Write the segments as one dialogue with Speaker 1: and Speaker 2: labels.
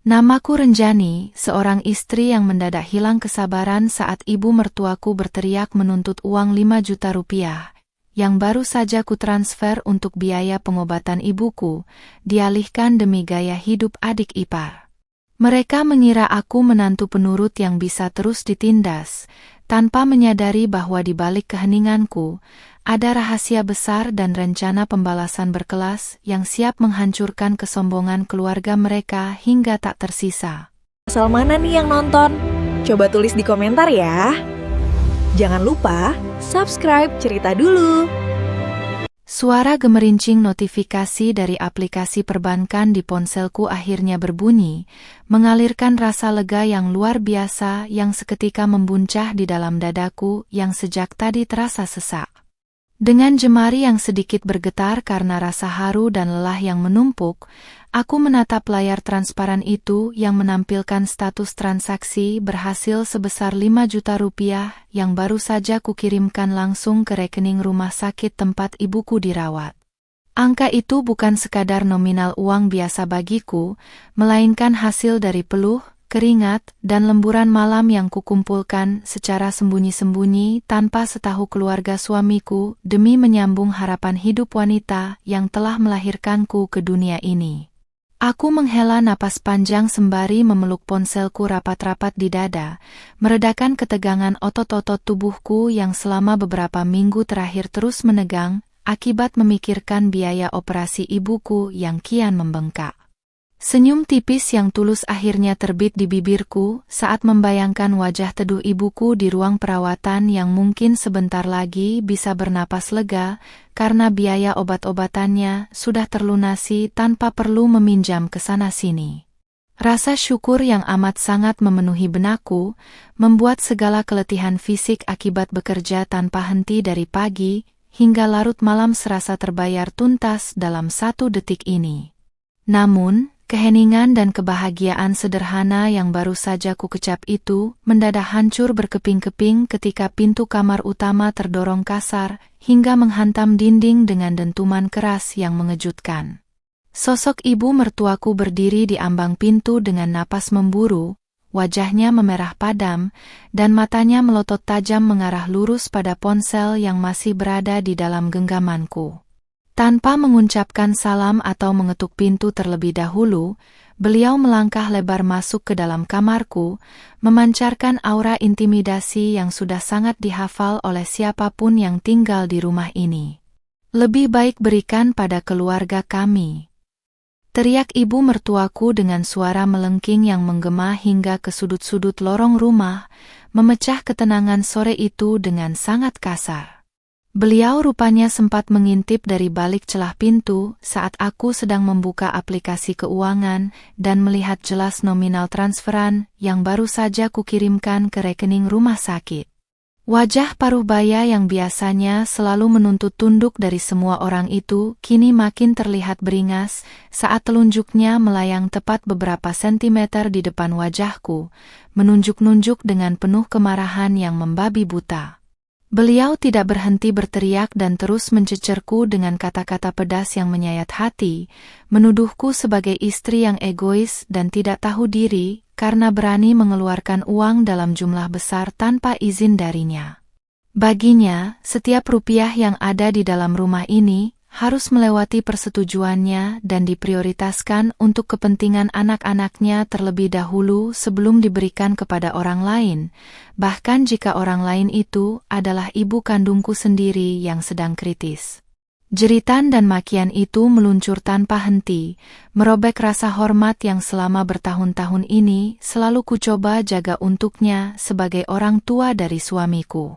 Speaker 1: Namaku Renjani, seorang istri yang mendadak hilang kesabaran saat ibu mertuaku berteriak menuntut uang 5 juta rupiah, yang baru saja kutransfer untuk biaya pengobatan ibuku, dialihkan demi gaya hidup adik ipar. Mereka mengira aku menantu penurut yang bisa terus ditindas, tanpa menyadari bahwa di balik keheninganku, ada rahasia besar dan rencana pembalasan berkelas yang siap menghancurkan kesombongan keluarga mereka hingga tak tersisa.
Speaker 2: Asal mana nih yang nonton? Coba tulis di komentar ya. Jangan lupa subscribe Cerita Dulu.
Speaker 1: Suara gemerincing notifikasi dari aplikasi perbankan di ponselku akhirnya berbunyi, mengalirkan rasa lega yang luar biasa yang seketika membuncah di dalam dadaku yang sejak tadi terasa sesak. Dengan jemari yang sedikit bergetar karena rasa haru dan lelah yang menumpuk, aku menatap layar transparan itu yang menampilkan status transaksi berhasil sebesar 5 juta rupiah yang baru saja kukirimkan langsung ke rekening rumah sakit tempat ibuku dirawat. Angka itu bukan sekadar nominal uang biasa bagiku, melainkan hasil dari peluh, keringat, dan lemburan malam yang kukumpulkan secara sembunyi-sembunyi tanpa setahu keluarga suamiku demi menyambung harapan hidup wanita yang telah melahirkanku ke dunia ini. Aku menghela napas panjang sembari memeluk ponselku rapat-rapat di dada, meredakan ketegangan otot-otot tubuhku yang selama beberapa minggu terakhir terus menegang akibat memikirkan biaya operasi ibuku yang kian membengkak. Senyum tipis yang tulus akhirnya terbit di bibirku saat membayangkan wajah teduh ibuku di ruang perawatan yang mungkin sebentar lagi bisa bernapas lega karena biaya obat-obatannya sudah terlunasi tanpa perlu meminjam ke sana-sini. Rasa syukur yang amat sangat memenuhi benakku, membuat segala keletihan fisik akibat bekerja tanpa henti dari pagi hingga larut malam serasa terbayar tuntas dalam 1 detik ini. Namun, keheningan dan kebahagiaan sederhana yang baru saja kukecap itu mendadak hancur berkeping-keping ketika pintu kamar utama terdorong kasar hingga menghantam dinding dengan dentuman keras yang mengejutkan. Sosok ibu mertuaku berdiri di ambang pintu dengan napas memburu, wajahnya memerah padam, dan matanya melotot tajam mengarah lurus pada ponsel yang masih berada di dalam genggamanku. Tanpa mengucapkan salam atau mengetuk pintu terlebih dahulu, beliau melangkah lebar masuk ke dalam kamarku, memancarkan aura intimidasi yang sudah sangat dihafal oleh siapapun yang tinggal di rumah ini. "Lebih baik berikan pada keluarga kami," teriak ibu mertuaku dengan suara melengking yang menggema hingga ke sudut-sudut lorong rumah, memecah ketenangan sore itu dengan sangat kasar. Beliau rupanya sempat mengintip dari balik celah pintu saat aku sedang membuka aplikasi keuangan dan melihat jelas nominal transferan yang baru saja kukirimkan ke rekening rumah sakit. Wajah paruh baya yang biasanya selalu menuntut tunduk dari semua orang itu kini makin terlihat beringas saat telunjuknya melayang tepat beberapa sentimeter di depan wajahku, menunjuk-nunjuk dengan penuh kemarahan yang membabi buta. Beliau tidak berhenti berteriak dan terus mencecerku dengan kata-kata pedas yang menyayat hati, menuduhku sebagai istri yang egois dan tidak tahu diri karena berani mengeluarkan uang dalam jumlah besar tanpa izin darinya. Baginya, setiap rupiah yang ada di dalam rumah ini harus melewati persetujuannya dan diprioritaskan untuk kepentingan anak-anaknya terlebih dahulu sebelum diberikan kepada orang lain, bahkan jika orang lain itu adalah ibu kandungku sendiri yang sedang kritis. Jeritan dan makian itu meluncur tanpa henti, merobek rasa hormat yang selama bertahun-tahun ini selalu kucoba jaga untuknya sebagai orang tua dari suamiku.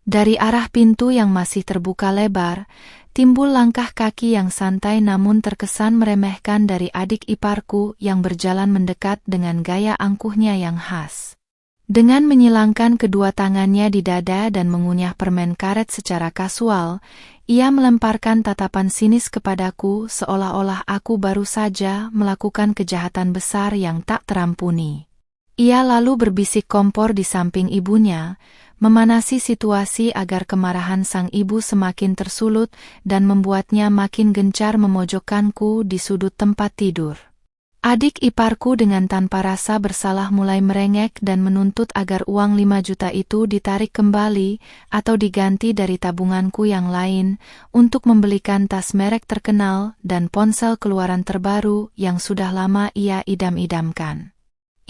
Speaker 1: Dari arah pintu yang masih terbuka lebar, timbul langkah kaki yang santai namun terkesan meremehkan dari adik iparku yang berjalan mendekat dengan gaya angkuhnya yang khas. Dengan menyilangkan kedua tangannya di dada dan mengunyah permen karet secara kasual, ia melemparkan tatapan sinis kepadaku seolah-olah aku baru saja melakukan kejahatan besar yang tak terampuni. Ia lalu berbisik kompor di samping ibunya, memanasi situasi agar kemarahan sang ibu semakin tersulut dan membuatnya makin gencar memojokkanku di sudut tempat tidur. Adik iparku dengan tanpa rasa bersalah mulai merengek dan menuntut agar uang 5 juta itu ditarik kembali atau diganti dari tabunganku yang lain untuk membelikan tas merek terkenal dan ponsel keluaran terbaru yang sudah lama ia idam-idamkan.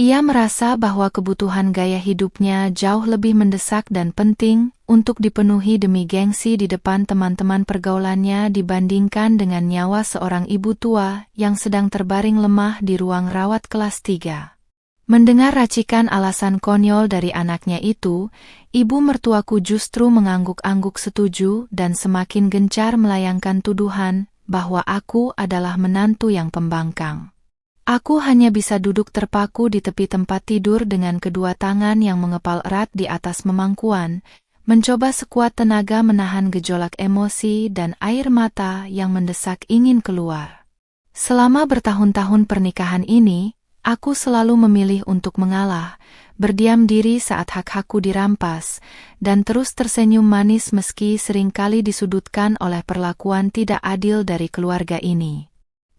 Speaker 1: Ia merasa bahwa kebutuhan gaya hidupnya jauh lebih mendesak dan penting untuk dipenuhi demi gengsi di depan teman-teman pergaulannya dibandingkan dengan nyawa seorang ibu tua yang sedang terbaring lemah di ruang rawat kelas 3. Mendengar racikan alasan konyol dari anaknya itu, ibu mertuaku justru mengangguk-angguk setuju dan semakin gencar melayangkan tuduhan bahwa aku adalah menantu yang pembangkang. Aku hanya bisa duduk terpaku di tepi tempat tidur dengan kedua tangan yang mengepal erat di atas memangkuan, mencoba sekuat tenaga menahan gejolak emosi dan air mata yang mendesak ingin keluar. Selama bertahun-tahun pernikahan ini, aku selalu memilih untuk mengalah, berdiam diri saat hak-hakku dirampas, dan terus tersenyum manis meski seringkali disudutkan oleh perlakuan tidak adil dari keluarga ini.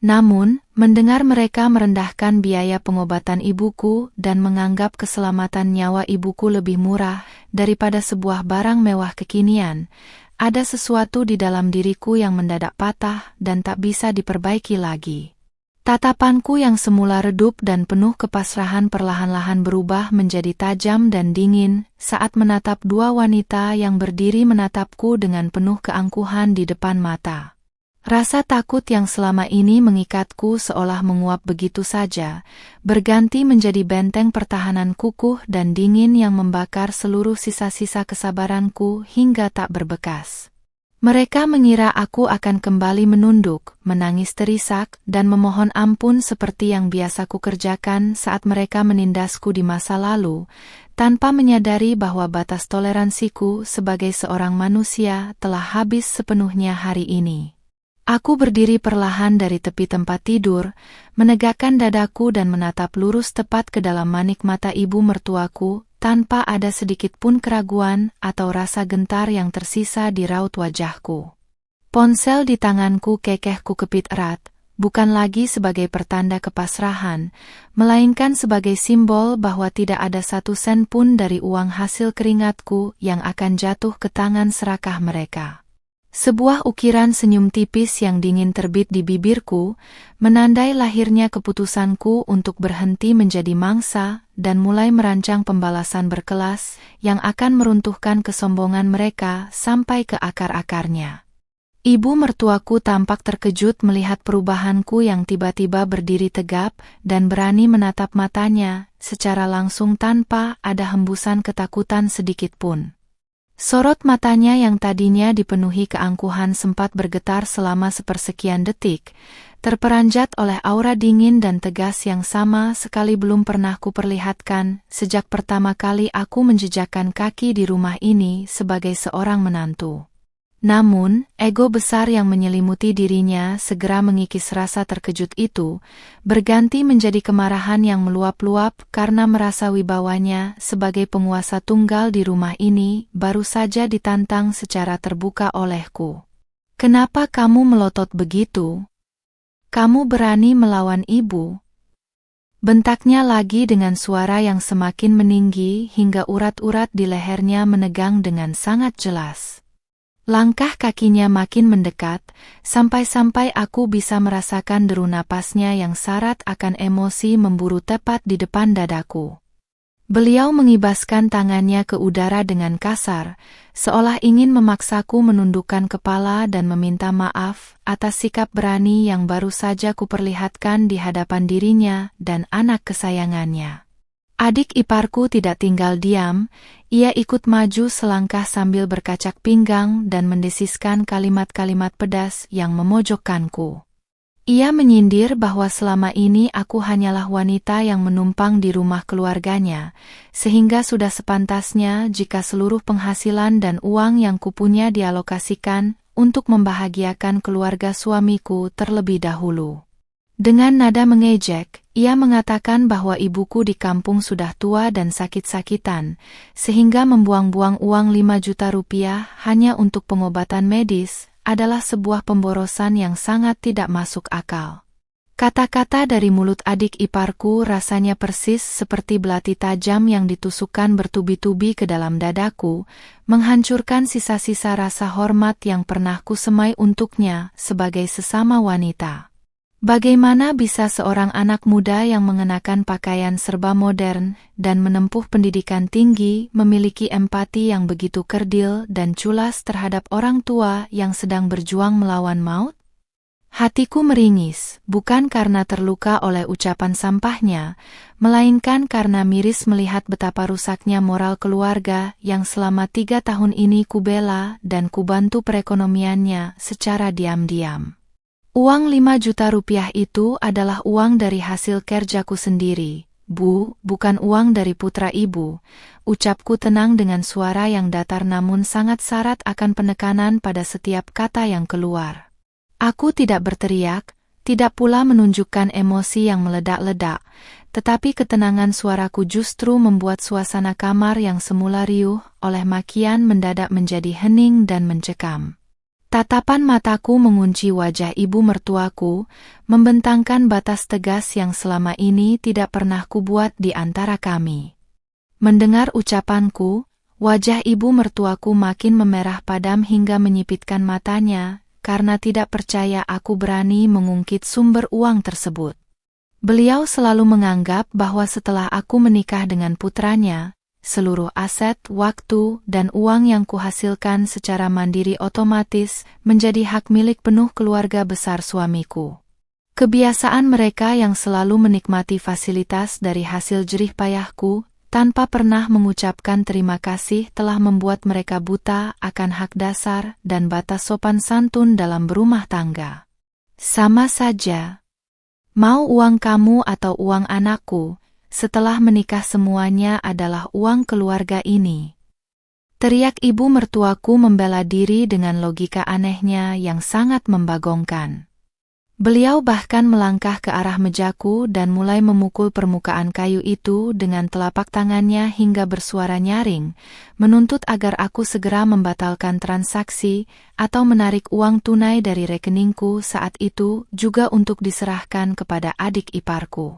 Speaker 1: Namun, mendengar mereka merendahkan biaya pengobatan ibuku dan menganggap keselamatan nyawa ibuku lebih murah daripada sebuah barang mewah kekinian, ada sesuatu di dalam diriku yang mendadak patah dan tak bisa diperbaiki lagi. Tatapanku yang semula redup dan penuh kepasrahan perlahan-lahan berubah menjadi tajam dan dingin saat menatap dua wanita yang berdiri menatapku dengan penuh keangkuhan di depan mata. Rasa takut yang selama ini mengikatku seolah menguap begitu saja, berganti menjadi benteng pertahanan kukuh dan dingin yang membakar seluruh sisa-sisa kesabaranku hingga tak berbekas. Mereka mengira aku akan kembali menunduk, menangis terisak, dan memohon ampun seperti yang biasa kukerjakan saat mereka menindasku di masa lalu, tanpa menyadari bahwa batas toleransiku sebagai seorang manusia telah habis sepenuhnya hari ini. Aku berdiri perlahan dari tepi tempat tidur, menegakkan dadaku dan menatap lurus tepat ke dalam manik mata ibu mertuaku, tanpa ada sedikit pun keraguan atau rasa gentar yang tersisa di raut wajahku. Ponsel di tanganku kekeh kukepit erat, bukan lagi sebagai pertanda kepasrahan, melainkan sebagai simbol bahwa tidak ada satu sen pun dari uang hasil keringatku yang akan jatuh ke tangan serakah mereka. Sebuah ukiran senyum tipis yang dingin terbit di bibirku, menandai lahirnya keputusanku untuk berhenti menjadi mangsa dan mulai merancang pembalasan berkelas yang akan meruntuhkan kesombongan mereka sampai ke akar-akarnya. Ibu mertuaku tampak terkejut melihat perubahanku yang tiba-tiba berdiri tegap dan berani menatap matanya secara langsung tanpa ada hembusan ketakutan sedikit pun. Sorot matanya yang tadinya dipenuhi keangkuhan sempat bergetar selama sepersekian detik, terperanjat oleh aura dingin dan tegas yang sama sekali belum pernah kuperlihatkan sejak pertama kali aku menjejakkan kaki di rumah ini sebagai seorang menantu. Namun, ego besar yang menyelimuti dirinya segera mengikis rasa terkejut itu, berganti menjadi kemarahan yang meluap-luap karena merasa wibawanya sebagai penguasa tunggal di rumah ini baru saja ditantang secara terbuka olehku. "Kenapa kamu melotot begitu? Kamu berani melawan ibu?" Bentaknya lagi dengan suara yang semakin meninggi hingga urat-urat di lehernya menegang dengan sangat jelas. Langkah kakinya makin mendekat, sampai-sampai aku bisa merasakan deru napasnya yang syarat akan emosi memburu tepat di depan dadaku. Beliau mengibaskan tangannya ke udara dengan kasar, seolah ingin memaksaku menundukkan kepala dan meminta maaf atas sikap berani yang baru saja kuperlihatkan di hadapan dirinya dan anak kesayangannya. Adik iparku tidak tinggal diam, ia ikut maju selangkah sambil berkacak pinggang dan mendesiskan kalimat-kalimat pedas yang memojokkanku. Ia menyindir bahwa selama ini aku hanyalah wanita yang menumpang di rumah keluarganya, sehingga sudah sepantasnya jika seluruh penghasilan dan uang yang kupunya dialokasikan untuk membahagiakan keluarga suamiku terlebih dahulu. Dengan nada mengejek, ia mengatakan bahwa ibuku di kampung sudah tua dan sakit-sakitan, sehingga membuang-buang uang 5 juta rupiah hanya untuk pengobatan medis adalah sebuah pemborosan yang sangat tidak masuk akal. Kata-kata dari mulut adik iparku rasanya persis seperti belati tajam yang ditusukkan bertubi-tubi ke dalam dadaku, menghancurkan sisa-sisa rasa hormat yang pernah kusemai untuknya sebagai sesama wanita. Bagaimana bisa seorang anak muda yang mengenakan pakaian serba modern dan menempuh pendidikan tinggi memiliki empati yang begitu kerdil dan culas terhadap orang tua yang sedang berjuang melawan maut? Hatiku meringis, bukan karena terluka oleh ucapan sampahnya, melainkan karena miris melihat betapa rusaknya moral keluarga yang selama 3 tahun ini kubela dan kubantu perekonomiannya secara diam-diam. Uang 5 juta rupiah itu adalah uang dari hasil kerjaku sendiri, Bu, bukan uang dari putra ibu, ucapku tenang dengan suara yang datar namun sangat syarat akan penekanan pada setiap kata yang keluar. Aku tidak berteriak, tidak pula menunjukkan emosi yang meledak-ledak, tetapi ketenangan suaraku justru membuat suasana kamar yang semula riuh oleh makian mendadak menjadi hening dan mencekam. Tatapan mataku mengunci wajah ibu mertuaku, membentangkan batas tegas yang selama ini tidak pernah kubuat di antara kami. Mendengar ucapanku, wajah ibu mertuaku makin memerah padam hingga menyipitkan matanya, karena tidak percaya aku berani mengungkit sumber uang tersebut. Beliau selalu menganggap bahwa setelah aku menikah dengan putranya, seluruh aset, waktu, dan uang yang kuhasilkan secara mandiri otomatis menjadi hak milik penuh keluarga besar suamiku. Kebiasaan mereka yang selalu menikmati fasilitas dari hasil jerih payahku, tanpa pernah mengucapkan terima kasih telah membuat mereka buta akan hak dasar dan batas sopan santun dalam berumah tangga. Sama saja. Mau uang kamu atau uang anakku, setelah menikah semuanya adalah uang keluarga ini. Teriak ibu mertuaku membela diri dengan logika anehnya yang sangat membagongkan. Beliau bahkan melangkah ke arah mejaku dan mulai memukul permukaan kayu itu dengan telapak tangannya hingga bersuara nyaring, menuntut agar aku segera membatalkan transaksi atau menarik uang tunai dari rekeningku saat itu juga untuk diserahkan kepada adik iparku.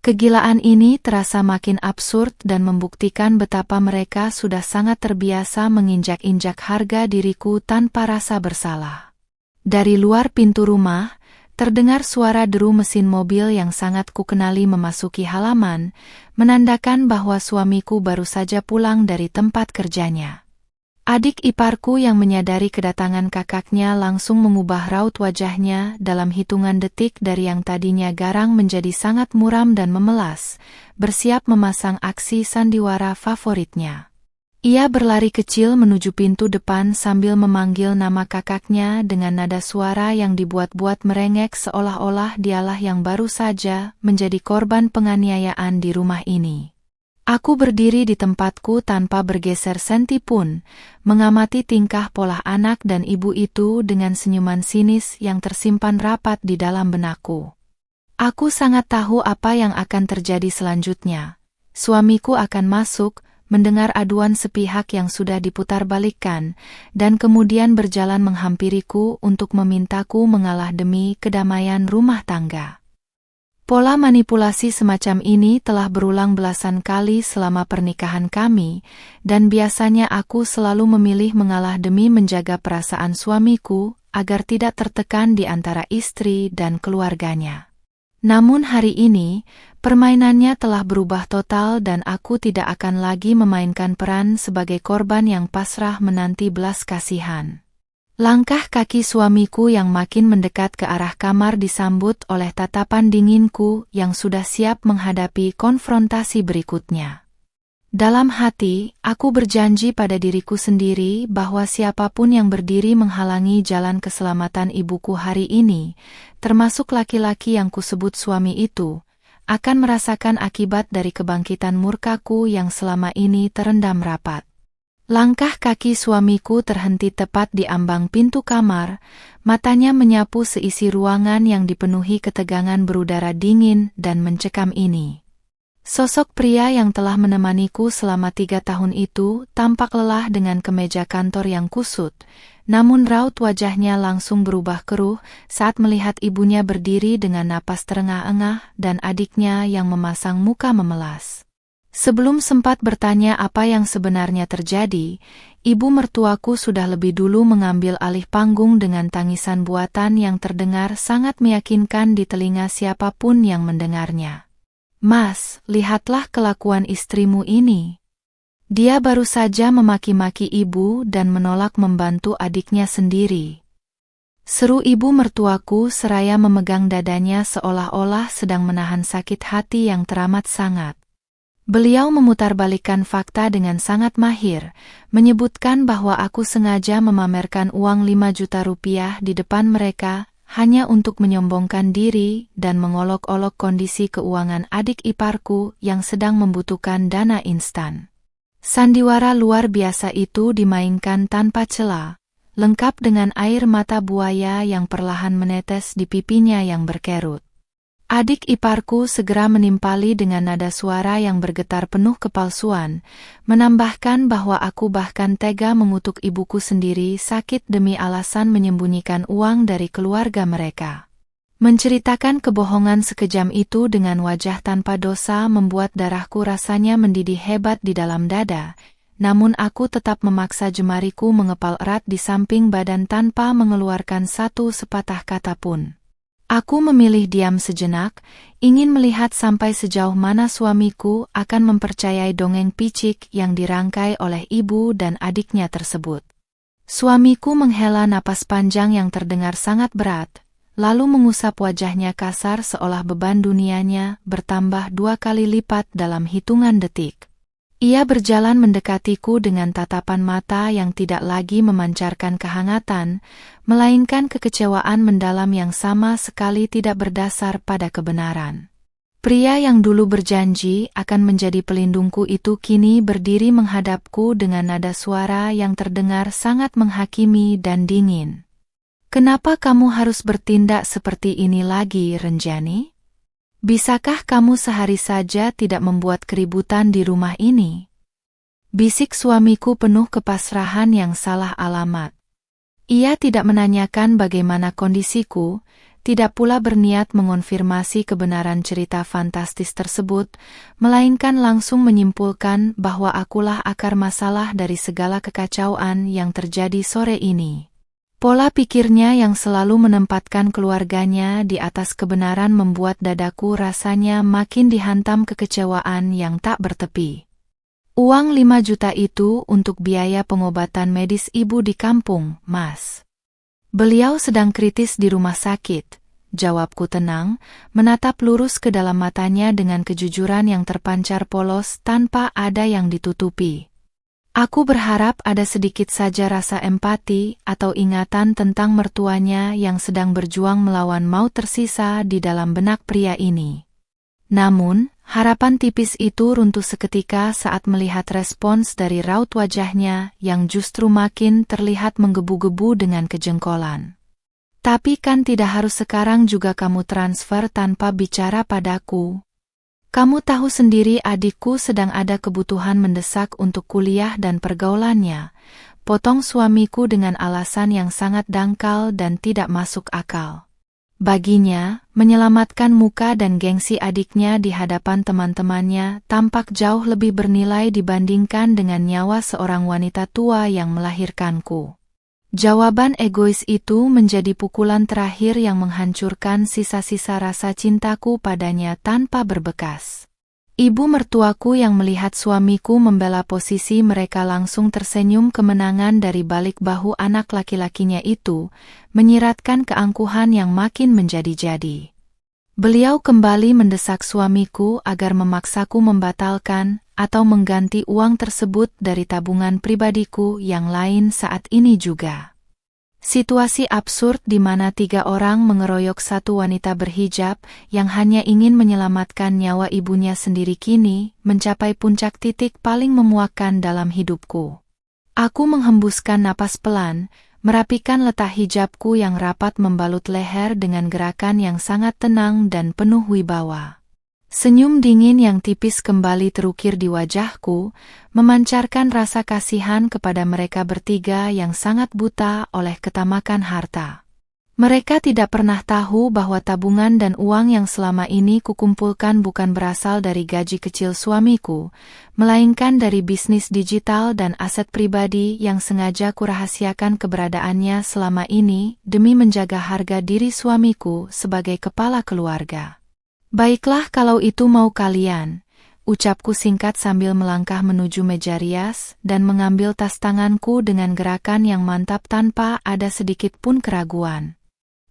Speaker 1: Kegilaan ini terasa makin absurd dan membuktikan betapa mereka sudah sangat terbiasa menginjak-injak harga diriku tanpa rasa bersalah. Dari luar pintu rumah, terdengar suara deru mesin mobil yang sangat kukenali memasuki halaman, menandakan bahwa suamiku baru saja pulang dari tempat kerjanya. Adik iparku yang menyadari kedatangan kakaknya langsung mengubah raut wajahnya dalam hitungan detik dari yang tadinya garang menjadi sangat muram dan memelas, bersiap memasang aksi sandiwara favoritnya. Ia berlari kecil menuju pintu depan sambil memanggil nama kakaknya dengan nada suara yang dibuat-buat merengek seolah-olah dialah yang baru saja menjadi korban penganiayaan di rumah ini. Aku berdiri di tempatku tanpa bergeser senti pun, mengamati tingkah pola anak dan ibu itu dengan senyuman sinis yang tersimpan rapat di dalam benakku. Aku sangat tahu apa yang akan terjadi selanjutnya. Suamiku akan masuk, mendengar aduan sepihak yang sudah diputarbalikkan, dan kemudian berjalan menghampiriku untuk memintaku mengalah demi kedamaian rumah tangga. Pola manipulasi semacam ini telah berulang belasan kali selama pernikahan kami, dan biasanya aku selalu memilih mengalah demi menjaga perasaan suamiku agar tidak tertekan di antara istri dan keluarganya. Namun hari ini, permainannya telah berubah total dan aku tidak akan lagi memainkan peran sebagai korban yang pasrah menanti belas kasihan. Langkah kaki suamiku yang makin mendekat ke arah kamar disambut oleh tatapan dinginku yang sudah siap menghadapi konfrontasi berikutnya. Dalam hati, aku berjanji pada diriku sendiri bahwa siapapun yang berdiri menghalangi jalan keselamatan ibuku hari ini, termasuk laki-laki yang kusebut suami itu, akan merasakan akibat dari kebangkitan murkaku yang selama ini terendam rapat. Langkah kaki suamiku terhenti tepat di ambang pintu kamar, matanya menyapu seisi ruangan yang dipenuhi ketegangan berudara dingin dan mencekam ini. Sosok pria yang telah menemaniku selama 3 tahun itu tampak lelah dengan kemeja kantor yang kusut, Namun raut wajahnya langsung berubah keruh saat melihat ibunya berdiri dengan napas terengah-engah dan adiknya yang memasang muka memelas. Sebelum sempat bertanya apa yang sebenarnya terjadi, ibu mertuaku sudah lebih dulu mengambil alih panggung dengan tangisan buatan yang terdengar sangat meyakinkan di telinga siapapun yang mendengarnya. "Mas, lihatlah kelakuan istrimu ini. Dia baru saja memaki-maki ibu dan menolak membantu adiknya sendiri," seru ibu mertuaku seraya memegang dadanya seolah-olah sedang menahan sakit hati yang teramat sangat. Beliau memutarbalikkan fakta dengan sangat mahir, menyebutkan bahwa aku sengaja memamerkan uang 5 juta rupiah di depan mereka hanya untuk menyombongkan diri dan mengolok-olok kondisi keuangan adik iparku yang sedang membutuhkan dana instan. Sandiwara luar biasa itu dimainkan tanpa cela, lengkap dengan air mata buaya yang perlahan menetes di pipinya yang berkerut. Adik iparku segera menimpali dengan nada suara yang bergetar penuh kepalsuan, menambahkan bahwa aku bahkan tega mengutuk ibuku sendiri sakit demi alasan menyembunyikan uang dari keluarga mereka. Menceritakan kebohongan sekejam itu dengan wajah tanpa dosa membuat darahku rasanya mendidih hebat di dalam dada, namun aku tetap memaksa jemariku mengepal erat di samping badan tanpa mengeluarkan satu sepatah kata pun. Aku memilih diam sejenak, ingin melihat sampai sejauh mana suamiku akan mempercayai dongeng picik yang dirangkai oleh ibu dan adiknya tersebut. Suamiku menghela napas panjang yang terdengar sangat berat, lalu mengusap wajahnya kasar seolah beban dunianya bertambah 2 kali lipat dalam hitungan detik. Ia berjalan mendekatiku dengan tatapan mata yang tidak lagi memancarkan kehangatan, melainkan kekecewaan mendalam yang sama sekali tidak berdasar pada kebenaran. Pria yang dulu berjanji akan menjadi pelindungku itu kini berdiri menghadapku dengan nada suara yang terdengar sangat menghakimi dan dingin. "Kenapa kamu harus bertindak seperti ini lagi, Renjani? Bisakah kamu sehari saja tidak membuat keributan di rumah ini?" Bisik suamiku penuh kepasrahan yang salah alamat. Ia tidak menanyakan bagaimana kondisiku, tidak pula berniat mengonfirmasi kebenaran cerita fantastis tersebut, melainkan langsung menyimpulkan bahwa akulah akar masalah dari segala kekacauan yang terjadi sore ini. Pola pikirnya yang selalu menempatkan keluarganya di atas kebenaran membuat dadaku rasanya makin dihantam kekecewaan yang tak bertepi. "Uang 5 juta itu untuk biaya pengobatan medis ibu di kampung, Mas. Beliau sedang kritis di rumah sakit," jawabku tenang, menatap lurus ke dalam matanya dengan kejujuran yang terpancar polos tanpa ada yang ditutupi. Aku berharap ada sedikit saja rasa empati atau ingatan tentang mertuanya yang sedang berjuang melawan maut tersisa di dalam benak pria ini. Namun, harapan tipis itu runtuh seketika saat melihat respons dari raut wajahnya yang justru makin terlihat menggebu-gebu dengan kejengkolan. "Tapi kan tidak harus sekarang juga kamu transfer tanpa bicara padaku. Kamu tahu sendiri adikku sedang ada kebutuhan mendesak untuk kuliah dan pergaulannya," potong suamiku dengan alasan yang sangat dangkal dan tidak masuk akal. Baginya, menyelamatkan muka dan gengsi adiknya di hadapan teman-temannya tampak jauh lebih bernilai dibandingkan dengan nyawa seorang wanita tua yang melahirkanku. Jawaban egois itu menjadi pukulan terakhir yang menghancurkan sisa-sisa rasa cintaku padanya tanpa berbekas. Ibu mertuaku yang melihat suamiku membela posisi mereka langsung tersenyum kemenangan dari balik bahu anak laki-lakinya itu, menyiratkan keangkuhan yang makin menjadi-jadi. Beliau kembali mendesak suamiku agar memaksaku membatalkan atau mengganti uang tersebut dari tabungan pribadiku yang lain saat ini juga. Situasi absurd di mana 3 orang mengeroyok satu wanita berhijab yang hanya ingin menyelamatkan nyawa ibunya sendiri kini mencapai puncak titik paling memuakkan dalam hidupku. Aku menghembuskan napas pelan, merapikan letak hijabku yang rapat membalut leher dengan gerakan yang sangat tenang dan penuh wibawa. Senyum dingin yang tipis kembali terukir di wajahku, memancarkan rasa kasihan kepada mereka bertiga yang sangat buta oleh ketamakan harta. Mereka tidak pernah tahu bahwa tabungan dan uang yang selama ini kukumpulkan bukan berasal dari gaji kecil suamiku, melainkan dari bisnis digital dan aset pribadi yang sengaja kurahasiakan keberadaannya selama ini demi menjaga harga diri suamiku sebagai kepala keluarga. Baiklah kalau itu mau kalian, ucapku singkat sambil melangkah menuju meja rias dan mengambil tas tanganku dengan gerakan yang mantap tanpa ada sedikit pun keraguan.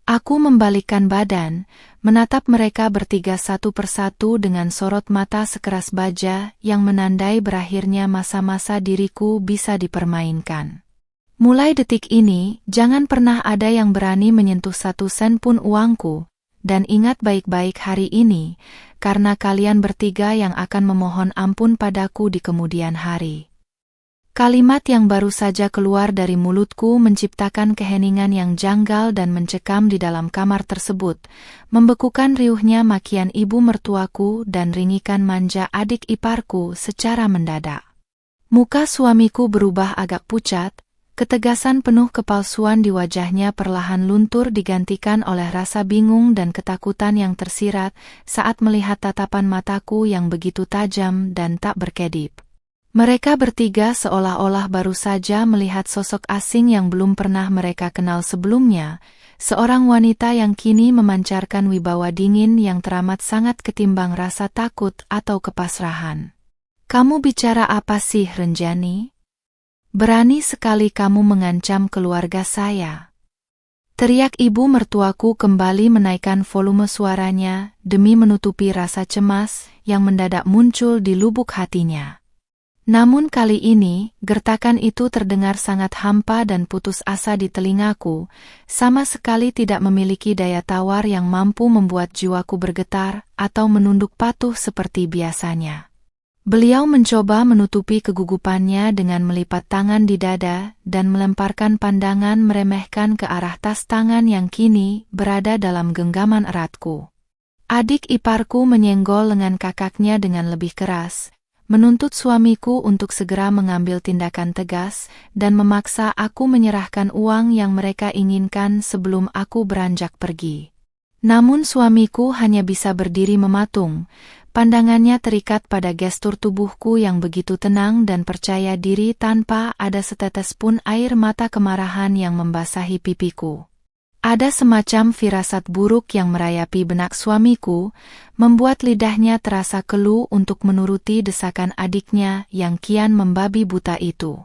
Speaker 1: Aku membalikkan badan, menatap mereka bertiga satu persatu dengan sorot mata sekeras baja yang menandai berakhirnya masa-masa diriku bisa dipermainkan. Mulai detik ini, jangan pernah ada yang berani menyentuh 1 sen pun uangku. Dan ingat baik-baik hari ini, karena kalian bertiga yang akan memohon ampun padaku di kemudian hari. Kalimat yang baru saja keluar dari mulutku menciptakan keheningan yang janggal dan mencekam di dalam kamar tersebut, membekukan riuhnya makian ibu mertuaku dan ringikan manja adik iparku secara mendadak. Muka suamiku berubah agak pucat. Ketegasan penuh kepalsuan di wajahnya perlahan luntur digantikan oleh rasa bingung dan ketakutan yang tersirat saat melihat tatapan mataku yang begitu tajam dan tak berkedip. Mereka bertiga seolah-olah baru saja melihat sosok asing yang belum pernah mereka kenal sebelumnya, seorang wanita yang kini memancarkan wibawa dingin yang teramat sangat ketimbang rasa takut atau kepasrahan. "Kamu bicara apa sih, Renjani? Berani sekali kamu mengancam keluarga saya." Teriak ibu mertuaku kembali menaikkan volume suaranya demi menutupi rasa cemas yang mendadak muncul di lubuk hatinya. Namun kali ini, gertakan itu terdengar sangat hampa dan putus asa di telingaku, sama sekali tidak memiliki daya tawar yang mampu membuat jiwaku bergetar atau menunduk patuh seperti biasanya. Beliau mencoba menutupi kegugupannya dengan melipat tangan di dada dan melemparkan pandangan meremehkan ke arah tas tangan yang kini berada dalam genggaman eratku. Adik iparku menyenggol lengan kakaknya dengan lebih keras, menuntut suamiku untuk segera mengambil tindakan tegas dan memaksa aku menyerahkan uang yang mereka inginkan sebelum aku beranjak pergi. Namun suamiku hanya bisa berdiri mematung. Pandangannya terikat pada gestur tubuhku yang begitu tenang dan percaya diri tanpa ada setetes pun air mata kemarahan yang membasahi pipiku. Ada semacam firasat buruk yang merayapi benak suamiku, membuat lidahnya terasa keluh untuk menuruti desakan adiknya yang kian membabi buta itu.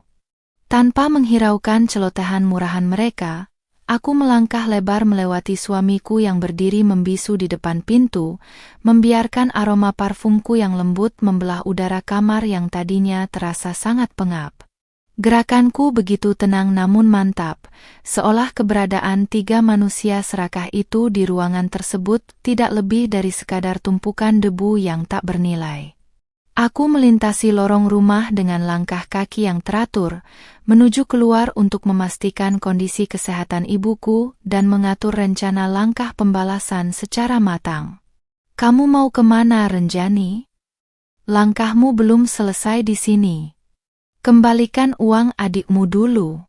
Speaker 1: Tanpa menghiraukan celotehan murahan mereka, aku melangkah lebar melewati suamiku yang berdiri membisu di depan pintu, membiarkan aroma parfumku yang lembut membelah udara kamar yang tadinya terasa sangat pengap. Gerakanku begitu tenang namun mantap, seolah keberadaan 3 manusia serakah itu di ruangan tersebut tidak lebih dari sekadar tumpukan debu yang tak bernilai. Aku melintasi lorong rumah dengan langkah kaki yang teratur, menuju keluar untuk memastikan kondisi kesehatan ibuku dan mengatur rencana langkah pembalasan secara matang. "Kamu mau kemana, Renjani? Langkahmu belum selesai di sini. Kembalikan uang adikmu dulu."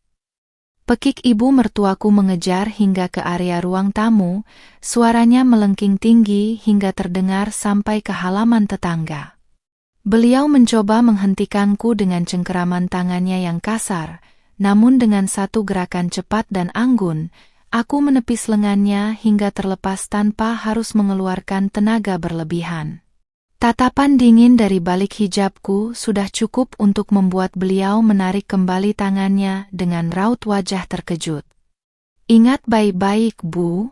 Speaker 1: Pekik ibu mertuaku mengejar hingga ke area ruang tamu, suaranya melengking tinggi hingga terdengar sampai ke halaman tetangga. Beliau mencoba menghentikanku dengan cengkeraman tangannya yang kasar, namun dengan satu gerakan cepat dan anggun, aku menepis lengannya hingga terlepas tanpa harus mengeluarkan tenaga berlebihan. Tatapan dingin dari balik hijabku sudah cukup untuk membuat beliau menarik kembali tangannya dengan raut wajah terkejut. "Ingat baik-baik, Bu.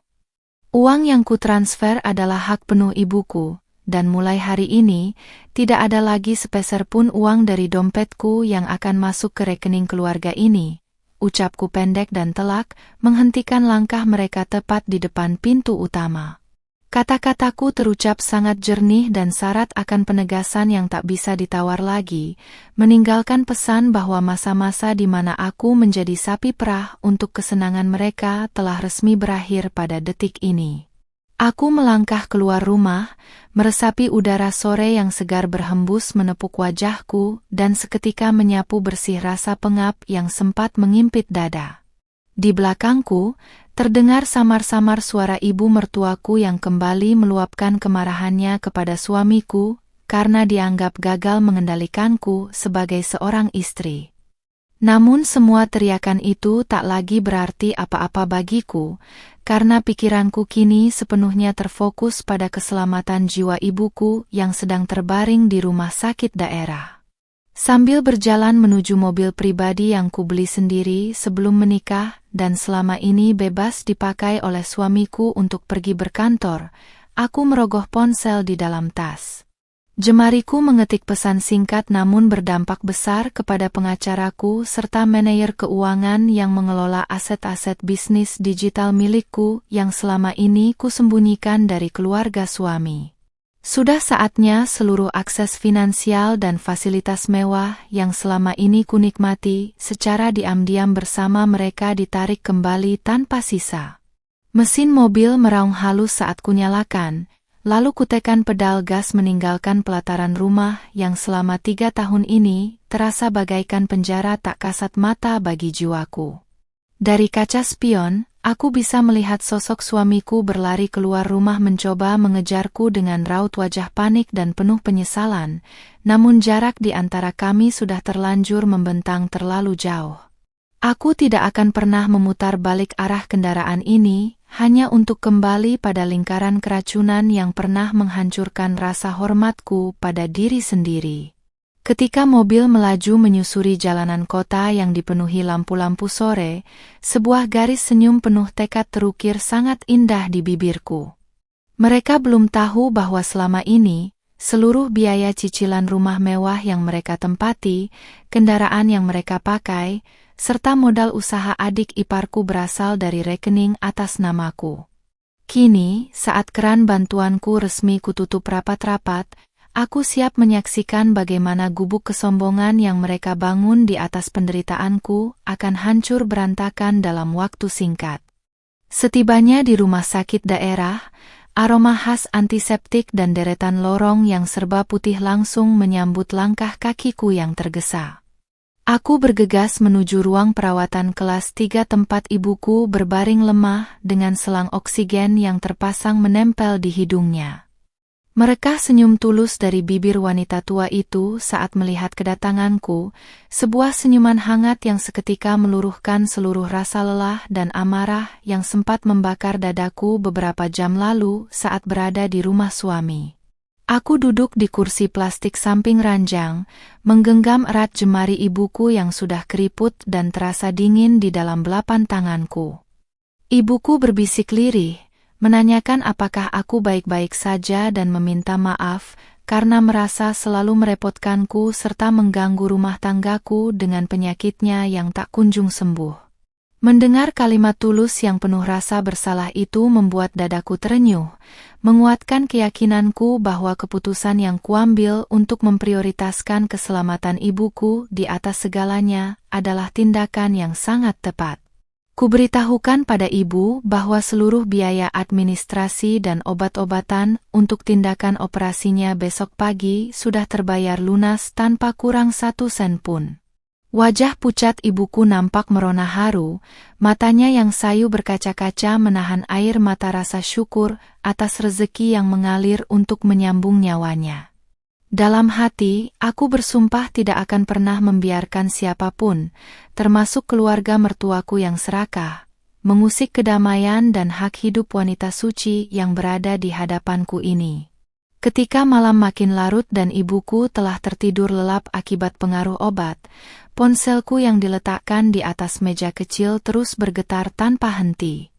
Speaker 1: Uang yang kutransfer adalah hak penuh ibuku, dan mulai hari ini, tidak ada lagi sepeser pun uang dari dompetku yang akan masuk ke rekening keluarga ini," ucapku pendek dan telak, menghentikan langkah mereka tepat di depan pintu utama. Kata-kataku terucap sangat jernih dan syarat akan penegasan yang tak bisa ditawar lagi, meninggalkan pesan bahwa masa-masa di mana aku menjadi sapi perah untuk kesenangan mereka telah resmi berakhir pada detik ini. Aku melangkah keluar rumah, meresapi udara sore yang segar berhembus menepuk wajahku dan seketika menyapu bersih rasa pengap yang sempat mengimpit dada. Di belakangku, terdengar samar-samar suara ibu mertuaku yang kembali meluapkan kemarahannya kepada suamiku karena dianggap gagal mengendalikanku sebagai seorang istri. Namun semua teriakan itu tak lagi berarti apa-apa bagiku, karena pikiranku kini sepenuhnya terfokus pada keselamatan jiwa ibuku yang sedang terbaring di rumah sakit daerah. Sambil berjalan menuju mobil pribadi yang kubeli sendiri sebelum menikah dan selama ini bebas dipakai oleh suamiku untuk pergi berkantor, aku merogoh ponsel di dalam tas. Jemariku mengetik pesan singkat namun berdampak besar kepada pengacaraku serta manajer keuangan yang mengelola aset-aset bisnis digital milikku yang selama ini kusembunyikan dari keluarga suami. Sudah saatnya seluruh akses finansial dan fasilitas mewah yang selama ini kunikmati secara diam-diam bersama mereka ditarik kembali tanpa sisa. Mesin mobil meraung halus saat kunyalakan. Lalu kutekan pedal gas meninggalkan pelataran rumah yang selama 3 tahun ini terasa bagaikan penjara tak kasat mata bagi jiwaku. Dari kaca spion, aku bisa melihat sosok suamiku berlari keluar rumah mencoba mengejarku dengan raut wajah panik dan penuh penyesalan, namun jarak di antara kami sudah terlanjur membentang terlalu jauh. Aku tidak akan pernah memutar balik arah kendaraan ini, hanya untuk kembali pada lingkaran keracunan yang pernah menghancurkan rasa hormatku pada diri sendiri. Ketika mobil melaju menyusuri jalanan kota yang dipenuhi lampu-lampu sore, sebuah garis senyum penuh tekad terukir sangat indah di bibirku. Mereka belum tahu bahwa selama ini, seluruh biaya cicilan rumah mewah yang mereka tempati, kendaraan yang mereka pakai, serta modal usaha adik iparku berasal dari rekening atas namaku. Kini, saat keran bantuanku resmi kututup rapat-rapat, aku siap menyaksikan bagaimana gubuk kesombongan yang mereka bangun di atas penderitaanku akan hancur berantakan dalam waktu singkat. Setibanya di rumah sakit daerah, aroma khas antiseptik dan deretan lorong yang serba putih langsung menyambut langkah kakiku yang tergesa. Aku bergegas menuju ruang perawatan kelas 3 tempat ibuku berbaring lemah dengan selang oksigen yang terpasang menempel di hidungnya. Mereka senyum tulus dari bibir wanita tua itu saat melihat kedatanganku, sebuah senyuman hangat yang seketika meluruhkan seluruh rasa lelah dan amarah yang sempat membakar dadaku beberapa jam lalu saat berada di rumah suami. Aku duduk di kursi plastik samping ranjang, menggenggam erat jemari ibuku yang sudah keriput dan terasa dingin di dalam belapan tanganku. Ibuku berbisik lirih, menanyakan apakah aku baik-baik saja dan meminta maaf karena merasa selalu merepotkanku serta mengganggu rumah tanggaku dengan penyakitnya yang tak kunjung sembuh. Mendengar kalimat tulus yang penuh rasa bersalah itu membuat dadaku terenyuh, menguatkan keyakinanku bahwa keputusan yang kuambil untuk memprioritaskan keselamatan ibuku di atas segalanya adalah tindakan yang sangat tepat. Kuberitahukan pada ibu bahwa seluruh biaya administrasi dan obat-obatan untuk tindakan operasinya besok pagi sudah terbayar lunas tanpa kurang 1 sen pun. Wajah pucat ibuku nampak merona haru, matanya yang sayu berkaca-kaca menahan air mata rasa syukur atas rezeki yang mengalir untuk menyambung nyawanya. Dalam hati, aku bersumpah tidak akan pernah membiarkan siapapun, termasuk keluarga mertuaku yang serakah, mengusik kedamaian dan hak hidup wanita suci yang berada di hadapanku ini. Ketika malam makin larut dan ibuku telah tertidur lelap akibat pengaruh obat, ponselku yang diletakkan di atas meja kecil terus bergetar tanpa henti.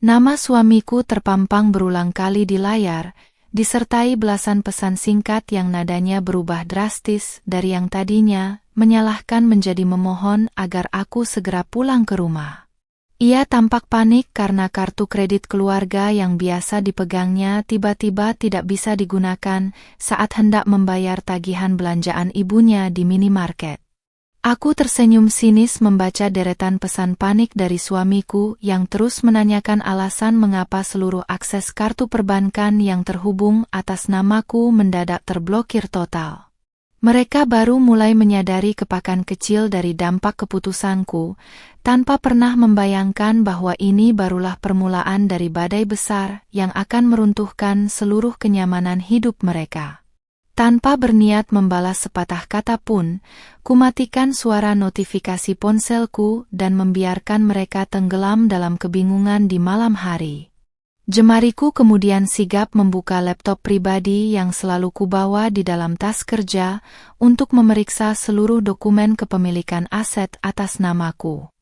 Speaker 1: Nama suamiku terpampang berulang kali di layar, disertai belasan pesan singkat yang nadanya berubah drastis dari yang tadinya menyalahkan menjadi memohon agar aku segera pulang ke rumah. Ia tampak panik karena kartu kredit keluarga yang biasa dipegangnya tiba-tiba tidak bisa digunakan saat hendak membayar tagihan belanjaan ibunya di minimarket. Aku tersenyum sinis membaca deretan pesan panik dari suamiku yang terus menanyakan alasan mengapa seluruh akses kartu perbankan yang terhubung atas namaku mendadak terblokir total. Mereka baru mulai menyadari kepakan kecil dari dampak keputusanku, tanpa pernah membayangkan bahwa ini barulah permulaan dari badai besar yang akan meruntuhkan seluruh kenyamanan hidup mereka. Tanpa berniat membalas sepatah kata pun, kumatikan suara notifikasi ponselku dan membiarkan mereka tenggelam dalam kebingungan di malam hari. Jemariku kemudian sigap membuka laptop pribadi yang selalu kubawa di dalam tas kerja untuk memeriksa seluruh dokumen kepemilikan aset atas namaku.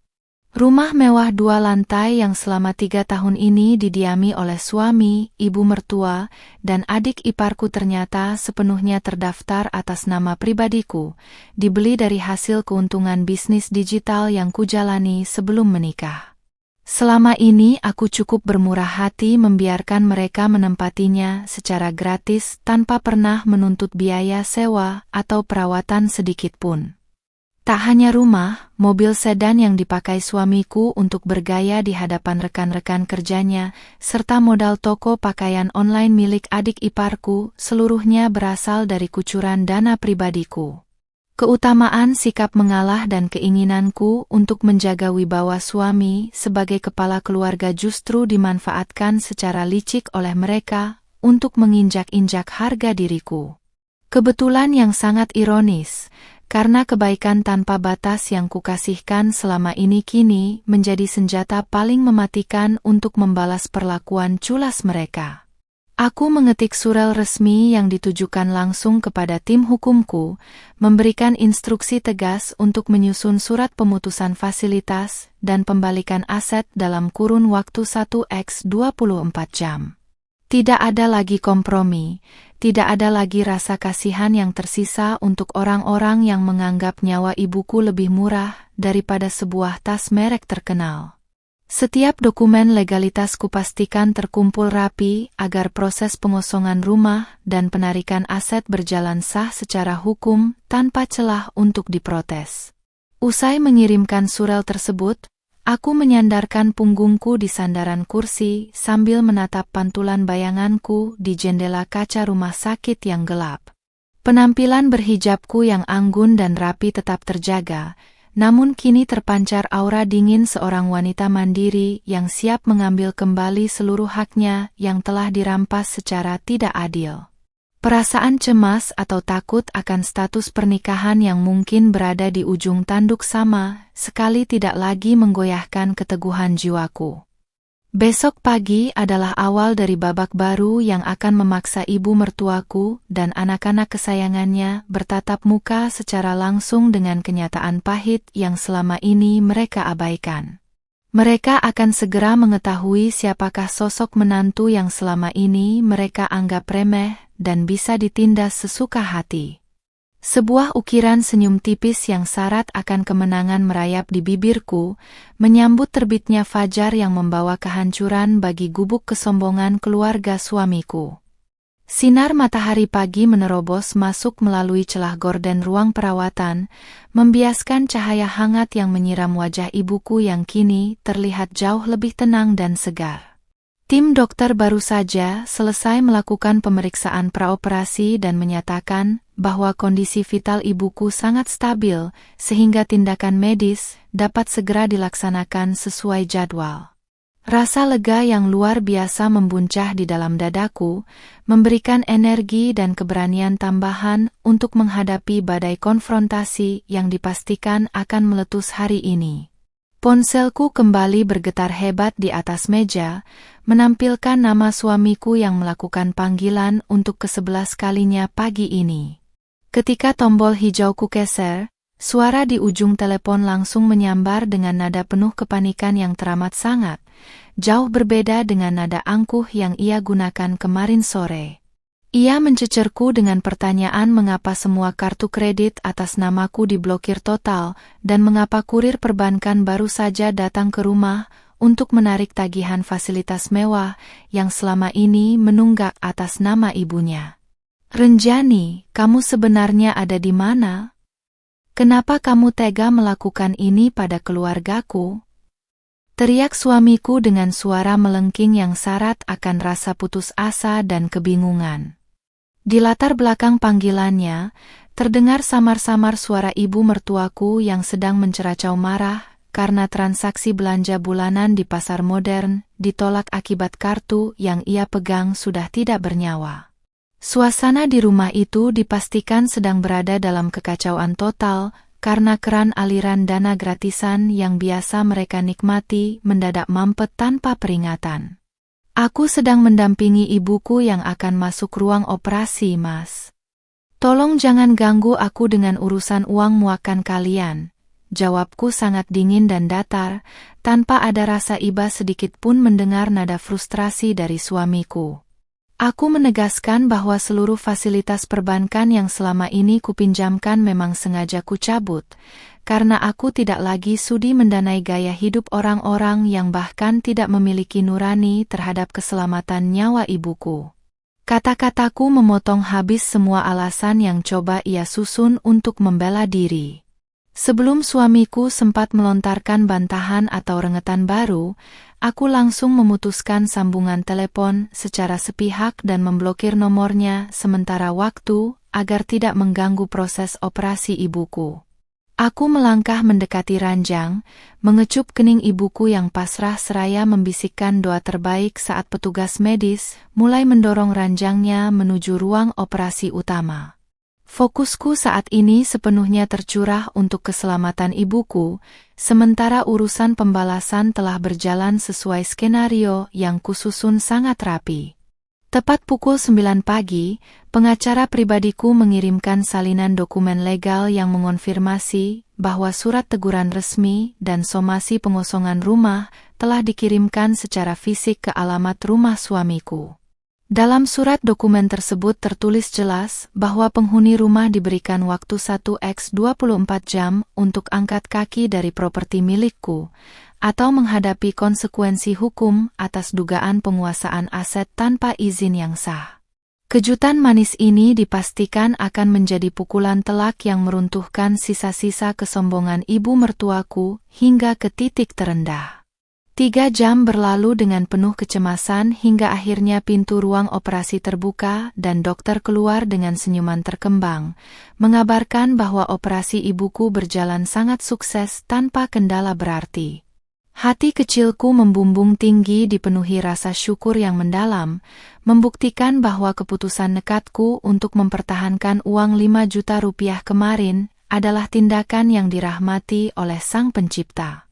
Speaker 1: Rumah mewah 2 lantai yang selama 3 tahun ini didiami oleh suami, ibu mertua, dan adik iparku ternyata sepenuhnya terdaftar atas nama pribadiku, dibeli dari hasil keuntungan bisnis digital yang kujalani sebelum menikah. Selama ini aku cukup bermurah hati membiarkan mereka menempatinya secara gratis tanpa pernah menuntut biaya sewa atau perawatan sedikit pun. Tak hanya rumah, mobil sedan yang dipakai suamiku untuk bergaya di hadapan rekan-rekan kerjanya, serta modal toko pakaian online milik adik iparku, seluruhnya berasal dari kucuran dana pribadiku. Keutamaan sikap mengalah dan keinginanku untuk menjaga wibawa suami sebagai kepala keluarga justru dimanfaatkan secara licik oleh mereka untuk menginjak-injak harga diriku. Kebetulan yang sangat ironis, karena kebaikan tanpa batas yang kukasihkan selama ini kini menjadi senjata paling mematikan untuk membalas perlakuan culas mereka. Aku mengetik surel resmi yang ditujukan langsung kepada tim hukumku, memberikan instruksi tegas untuk menyusun surat pemutusan fasilitas dan pembalikan aset dalam kurun waktu 1x24 jam. Tidak ada lagi kompromi, tidak ada lagi rasa kasihan yang tersisa untuk orang-orang yang menganggap nyawa ibuku lebih murah daripada sebuah tas merek terkenal. Setiap dokumen legalitas kupastikan terkumpul rapi agar proses pengosongan rumah dan penarikan aset berjalan sah secara hukum tanpa celah untuk diprotes. Usai mengirimkan surel tersebut, aku menyandarkan punggungku di sandaran kursi sambil menatap pantulan bayanganku di jendela kaca rumah sakit yang gelap. Penampilan berhijabku yang anggun dan rapi tetap terjaga, namun kini terpancar aura dingin seorang wanita mandiri yang siap mengambil kembali seluruh haknya yang telah dirampas secara tidak adil. Perasaan cemas atau takut akan status pernikahan yang mungkin berada di ujung tanduk sama sekali tidak lagi menggoyahkan keteguhan jiwaku. Besok pagi adalah awal dari babak baru yang akan memaksa ibu mertuaku dan anak-anak kesayangannya bertatap muka secara langsung dengan kenyataan pahit yang selama ini mereka abaikan. Mereka akan segera mengetahui siapakah sosok menantu yang selama ini mereka anggap remeh dan bisa ditindas sesuka hati. Sebuah ukiran senyum tipis yang syarat akan kemenangan merayap di bibirku, menyambut terbitnya fajar yang membawa kehancuran bagi gubuk kesombongan keluarga suamiku. Sinar matahari pagi menerobos masuk melalui celah gorden ruang perawatan, membiaskan cahaya hangat yang menyiram wajah ibuku yang kini terlihat jauh lebih tenang dan segar. Tim dokter baru saja selesai melakukan pemeriksaan praoperasi dan menyatakan bahwa kondisi vital ibuku sangat stabil sehingga tindakan medis dapat segera dilaksanakan sesuai jadwal. Rasa lega yang luar biasa membuncah di dalam dadaku, memberikan energi dan keberanian tambahan untuk menghadapi badai konfrontasi yang dipastikan akan meletus hari ini. Ponselku kembali bergetar hebat di atas meja, menampilkan nama suamiku yang melakukan panggilan untuk ke-11 kalinya pagi ini. Ketika tombol hijau kugeser, suara di ujung telepon langsung menyambar dengan nada penuh kepanikan yang teramat sangat, jauh berbeda dengan nada angkuh yang ia gunakan kemarin sore. Ia mencecerku dengan pertanyaan mengapa semua kartu kredit atas namaku diblokir total dan mengapa kurir perbankan baru saja datang ke rumah untuk menarik tagihan fasilitas mewah yang selama ini menunggak atas nama ibunya. "Renjani, kamu sebenarnya ada di mana?" Kenapa kamu tega melakukan ini pada keluargaku? Teriak suamiku dengan suara melengking yang syarat akan rasa putus asa dan kebingungan. Di latar belakang panggilannya, terdengar samar-samar suara ibu mertuaku yang sedang menceracau marah karena transaksi belanja bulanan di pasar modern ditolak akibat kartu yang ia pegang sudah tidak bernyawa. Suasana di rumah itu dipastikan sedang berada dalam kekacauan total, karena keran aliran dana gratisan yang biasa mereka nikmati mendadak mampet tanpa peringatan. Aku sedang mendampingi ibuku yang akan masuk ruang operasi, Mas. Tolong jangan ganggu aku dengan urusan uang muakan kalian. Jawabku sangat dingin dan datar, tanpa ada rasa iba sedikit pun mendengar nada frustrasi dari suamiku. Aku menegaskan bahwa seluruh fasilitas perbankan yang selama ini kupinjamkan memang sengaja kucabut, karena aku tidak lagi sudi mendanai gaya hidup orang-orang yang bahkan tidak memiliki nurani terhadap keselamatan nyawa ibuku. Kata-kataku memotong habis semua alasan yang coba ia susun untuk membela diri. Sebelum suamiku sempat melontarkan bantahan atau rengetan baru, aku langsung memutuskan sambungan telepon secara sepihak dan memblokir nomornya sementara waktu agar tidak mengganggu proses operasi ibuku. Aku melangkah mendekati ranjang, mengecup kening ibuku yang pasrah seraya membisikkan doa terbaik saat petugas medis mulai mendorong ranjangnya menuju ruang operasi utama. Fokusku saat ini sepenuhnya tercurah untuk keselamatan ibuku, sementara urusan pembalasan telah berjalan sesuai skenario yang kususun sangat rapi. Tepat pukul 9 pagi, pengacara pribadiku mengirimkan salinan dokumen legal yang mengonfirmasi bahwa surat teguran resmi dan somasi pengosongan rumah telah dikirimkan secara fisik ke alamat rumah suamiku. Dalam surat dokumen tersebut tertulis jelas bahwa penghuni rumah diberikan waktu 1x24 jam untuk angkat kaki dari properti milikku, atau menghadapi konsekuensi hukum atas dugaan penguasaan aset tanpa izin yang sah. Kejutan manis ini dipastikan akan menjadi pukulan telak yang meruntuhkan sisa-sisa kesombongan ibu mertuaku hingga ke titik terendah. 3 jam berlalu dengan penuh kecemasan hingga akhirnya pintu ruang operasi terbuka dan dokter keluar dengan senyuman terkembang, mengabarkan bahwa operasi ibuku berjalan sangat sukses tanpa kendala berarti. Hati kecilku membumbung tinggi dipenuhi rasa syukur yang mendalam, membuktikan bahwa keputusan nekatku untuk mempertahankan uang 5 juta rupiah kemarin adalah tindakan yang dirahmati oleh Sang Pencipta.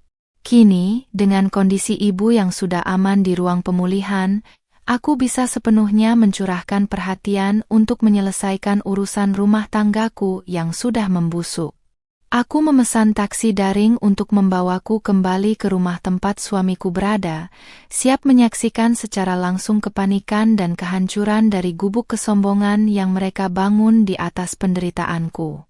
Speaker 1: Kini, dengan kondisi ibu yang sudah aman di ruang pemulihan, aku bisa sepenuhnya mencurahkan perhatian untuk menyelesaikan urusan rumah tanggaku yang sudah membusuk. Aku memesan taksi daring untuk membawaku kembali ke rumah tempat suamiku berada, siap menyaksikan secara langsung kepanikan dan kehancuran dari gubuk kesombongan yang mereka bangun di atas penderitaanku.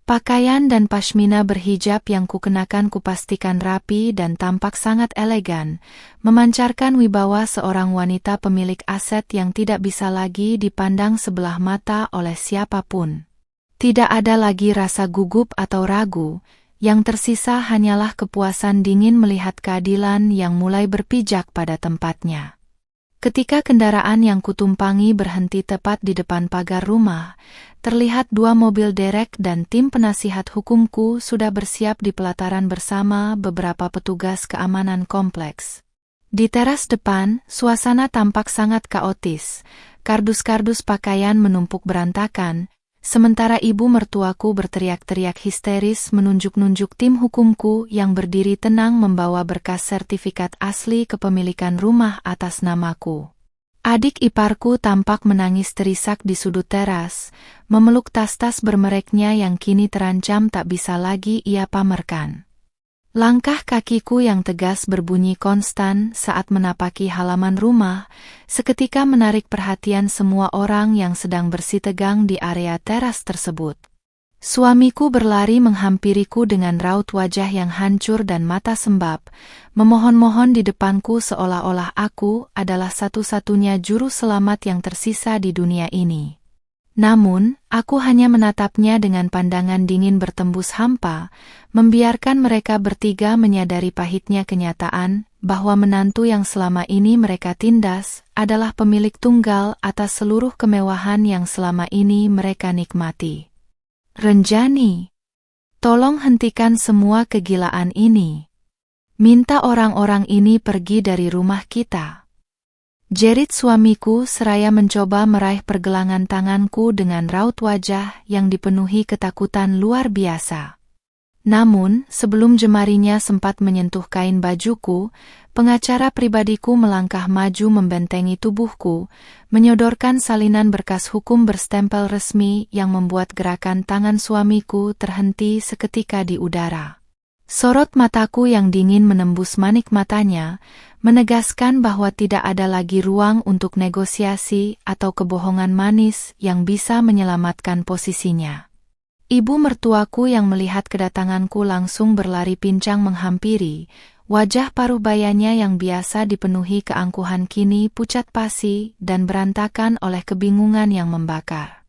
Speaker 1: Pakaian dan pashmina berhijab yang kukenakan kupastikan rapi dan tampak sangat elegan, memancarkan wibawa seorang wanita pemilik aset yang tidak bisa lagi dipandang sebelah mata oleh siapapun. Tidak ada lagi rasa gugup atau ragu, yang tersisa hanyalah kepuasan dingin melihat keadilan yang mulai berpijak pada tempatnya. Ketika kendaraan yang kutumpangi berhenti tepat di depan pagar rumah, terlihat 2 mobil derek dan tim penasihat hukumku sudah bersiap di pelataran bersama beberapa petugas keamanan kompleks. Di teras depan, suasana tampak sangat kaotis, kardus-kardus pakaian menumpuk berantakan, sementara ibu mertuaku berteriak-teriak histeris menunjuk-nunjuk tim hukumku yang berdiri tenang membawa berkas sertifikat asli kepemilikan rumah atas namaku. Adik iparku tampak menangis terisak di sudut teras, memeluk tas-tas bermereknya yang kini terancam tak bisa lagi ia pamerkan. Langkah kakiku yang tegas berbunyi konstan saat menapaki halaman rumah, seketika menarik perhatian semua orang yang sedang bersitegang di area teras tersebut. Suamiku berlari menghampiriku dengan raut wajah yang hancur dan mata sembab, memohon-mohon di depanku seolah-olah aku adalah satu-satunya juru selamat yang tersisa di dunia ini. Namun, aku hanya menatapnya dengan pandangan dingin bertembus hampa, membiarkan mereka bertiga menyadari pahitnya kenyataan bahwa menantu yang selama ini mereka tindas adalah pemilik tunggal atas seluruh kemewahan yang selama ini mereka nikmati. Renjani, tolong hentikan semua kegilaan ini. Minta orang-orang ini pergi dari rumah kita. Jerit suamiku seraya mencoba meraih pergelangan tanganku dengan raut wajah yang dipenuhi ketakutan luar biasa. Namun, sebelum jemarinya sempat menyentuh kain bajuku, pengacara pribadiku melangkah maju membentengi tubuhku, menyodorkan salinan berkas hukum berstempel resmi yang membuat gerakan tangan suamiku terhenti seketika di udara. Sorot mataku yang dingin menembus manik matanya, menegaskan bahwa tidak ada lagi ruang untuk negosiasi atau kebohongan manis yang bisa menyelamatkan posisinya. Ibu mertuaku yang melihat kedatanganku langsung berlari pincang menghampiri, wajah paruh bayanya yang biasa dipenuhi keangkuhan kini pucat pasi dan berantakan oleh kebingungan yang membakar.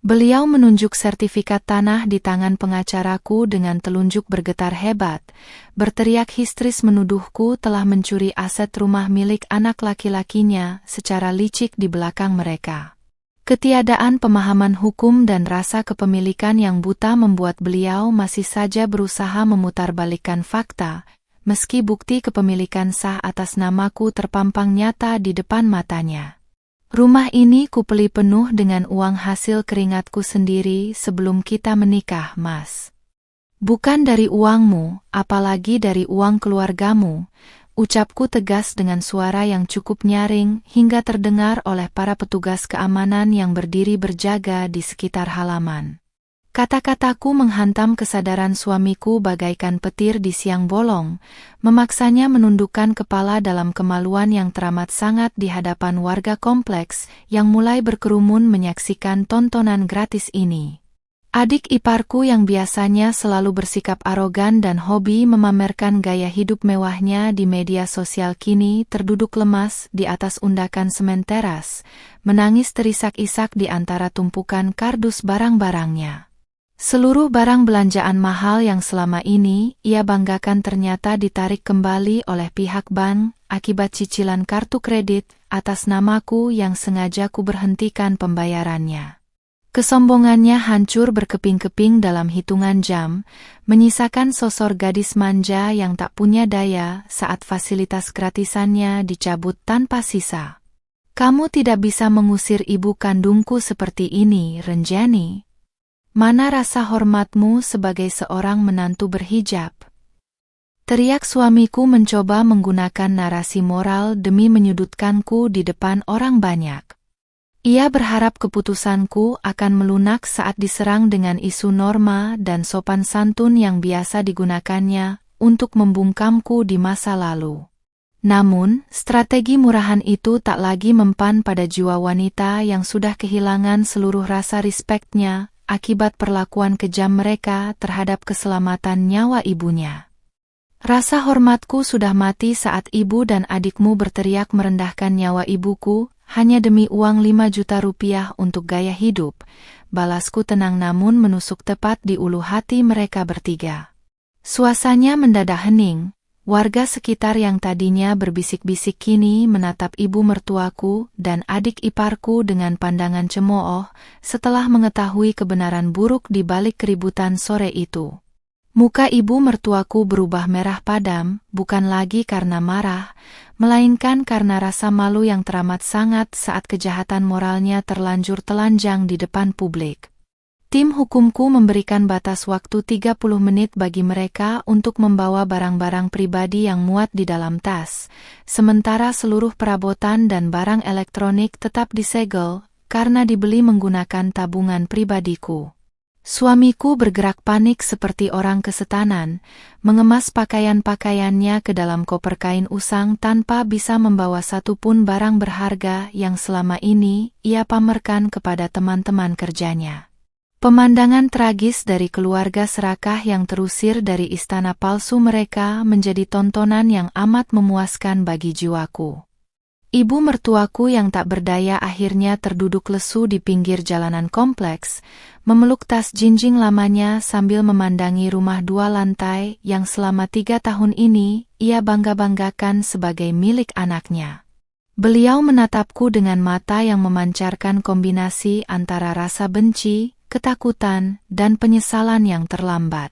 Speaker 1: Beliau menunjuk sertifikat tanah di tangan pengacaraku dengan telunjuk bergetar hebat, berteriak histeris menuduhku telah mencuri aset rumah milik anak laki-lakinya secara licik di belakang mereka. Ketiadaan pemahaman hukum dan rasa kepemilikan yang buta membuat beliau masih saja berusaha memutarbalikkan fakta, meski bukti kepemilikan sah atas namaku terpampang nyata di depan matanya. Rumah ini kupeli penuh dengan uang hasil keringatku sendiri sebelum kita menikah, Mas. Bukan dari uangmu, apalagi dari uang keluargamu, ucapku tegas dengan suara yang cukup nyaring hingga terdengar oleh para petugas keamanan yang berdiri berjaga di sekitar halaman. Kata-kataku menghantam kesadaran suamiku bagaikan petir di siang bolong, memaksanya menundukkan kepala dalam kemaluan yang teramat sangat di hadapan warga kompleks yang mulai berkerumun menyaksikan tontonan gratis ini. Adik iparku yang biasanya selalu bersikap arogan dan hobi memamerkan gaya hidup mewahnya di media sosial kini terduduk lemas di atas undakan semen teras, menangis terisak-isak di antara tumpukan kardus barang-barangnya. Seluruh barang belanjaan mahal yang selama ini ia banggakan ternyata ditarik kembali oleh pihak bank akibat cicilan kartu kredit atas namaku yang sengaja ku berhentikan pembayarannya. Kesombongannya hancur berkeping-keping dalam hitungan jam, menyisakan sosor gadis manja yang tak punya daya saat fasilitas gratisannya dicabut tanpa sisa. Kamu tidak bisa mengusir ibu kandungku seperti ini, Renjani. Mana rasa hormatmu sebagai seorang menantu berhijab? Teriak suamiku mencoba menggunakan narasi moral demi menyudutkanku di depan orang banyak. Ia berharap keputusanku akan melunak saat diserang dengan isu norma dan sopan santun yang biasa digunakannya untuk membungkamku di masa lalu. Namun, strategi murahan itu tak lagi mempan pada jiwa wanita yang sudah kehilangan seluruh rasa respeknya akibat perlakuan kejam mereka terhadap keselamatan nyawa ibunya. Rasa hormatku sudah mati saat ibu dan adikmu berteriak merendahkan nyawa ibuku hanya demi uang 5 juta rupiah untuk gaya hidup. Balasku tenang namun menusuk tepat di ulu hati mereka bertiga. Suasananya mendadak hening. Warga sekitar yang tadinya berbisik-bisik kini menatap ibu mertuaku dan adik iparku dengan pandangan cemooh setelah mengetahui kebenaran buruk di balik keributan sore itu. Muka ibu mertuaku berubah merah padam, bukan lagi karena marah, melainkan karena rasa malu yang teramat sangat saat kejahatan moralnya terlanjur telanjang di depan publik. Tim hukumku memberikan batas waktu 30 menit bagi mereka untuk membawa barang-barang pribadi yang muat di dalam tas, sementara seluruh perabotan dan barang elektronik tetap disegel karena dibeli menggunakan tabungan pribadiku. Suamiku bergerak panik seperti orang kesetanan, mengemas pakaian-pakaiannya ke dalam koper kain usang tanpa bisa membawa satupun barang berharga yang selama ini ia pamerkan kepada teman-teman kerjanya. Pemandangan tragis dari keluarga serakah yang terusir dari istana palsu mereka menjadi tontonan yang amat memuaskan bagi jiwaku. Ibu mertuaku yang tak berdaya akhirnya terduduk lesu di pinggir jalanan kompleks, memeluk tas jinjing lamanya sambil memandangi rumah 2 lantai yang selama 3 tahun ini ia bangga-banggakan sebagai milik anaknya. Beliau menatapku dengan mata yang memancarkan kombinasi antara rasa benci, ketakutan, dan penyesalan yang terlambat.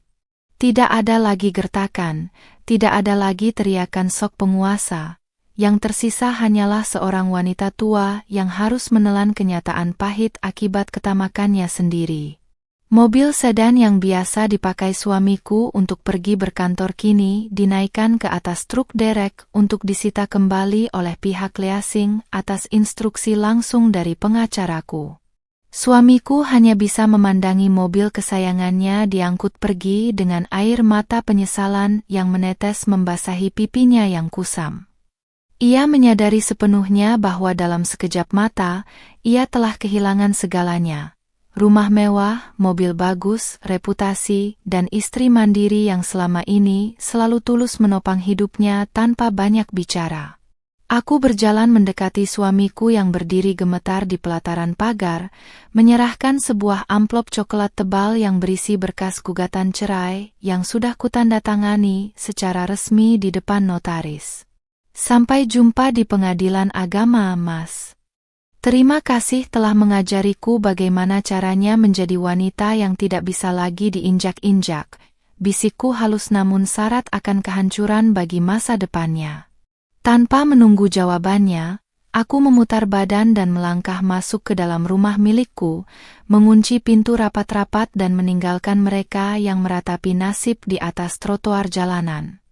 Speaker 1: Tidak ada lagi gertakan, tidak ada lagi teriakan sok penguasa. Yang tersisa hanyalah seorang wanita tua yang harus menelan kenyataan pahit akibat ketamakannya sendiri. Mobil sedan yang biasa dipakai suamiku untuk pergi berkantor kini dinaikkan ke atas truk derek untuk disita kembali oleh pihak leasing atas instruksi langsung dari pengacaraku. Suamiku hanya bisa memandangi mobil kesayangannya diangkut pergi dengan air mata penyesalan yang menetes membasahi pipinya yang kusam. Ia menyadari sepenuhnya bahwa dalam sekejap mata, ia telah kehilangan segalanya. Rumah mewah, mobil bagus, reputasi, dan istri mandiri yang selama ini selalu tulus menopang hidupnya tanpa banyak bicara. Aku berjalan mendekati suamiku yang berdiri gemetar di pelataran pagar, menyerahkan sebuah amplop coklat tebal yang berisi berkas gugatan cerai yang sudah kutandatangani secara resmi di depan notaris. Sampai jumpa di pengadilan agama, Mas. Terima kasih telah mengajariku bagaimana caranya menjadi wanita yang tidak bisa lagi diinjak-injak. Bisikku halus namun syarat akan kehancuran bagi masa depannya. Tanpa menunggu jawabannya, aku memutar badan dan melangkah masuk ke dalam rumah milikku, mengunci pintu rapat-rapat dan meninggalkan mereka yang meratapi nasib di atas trotoar jalanan.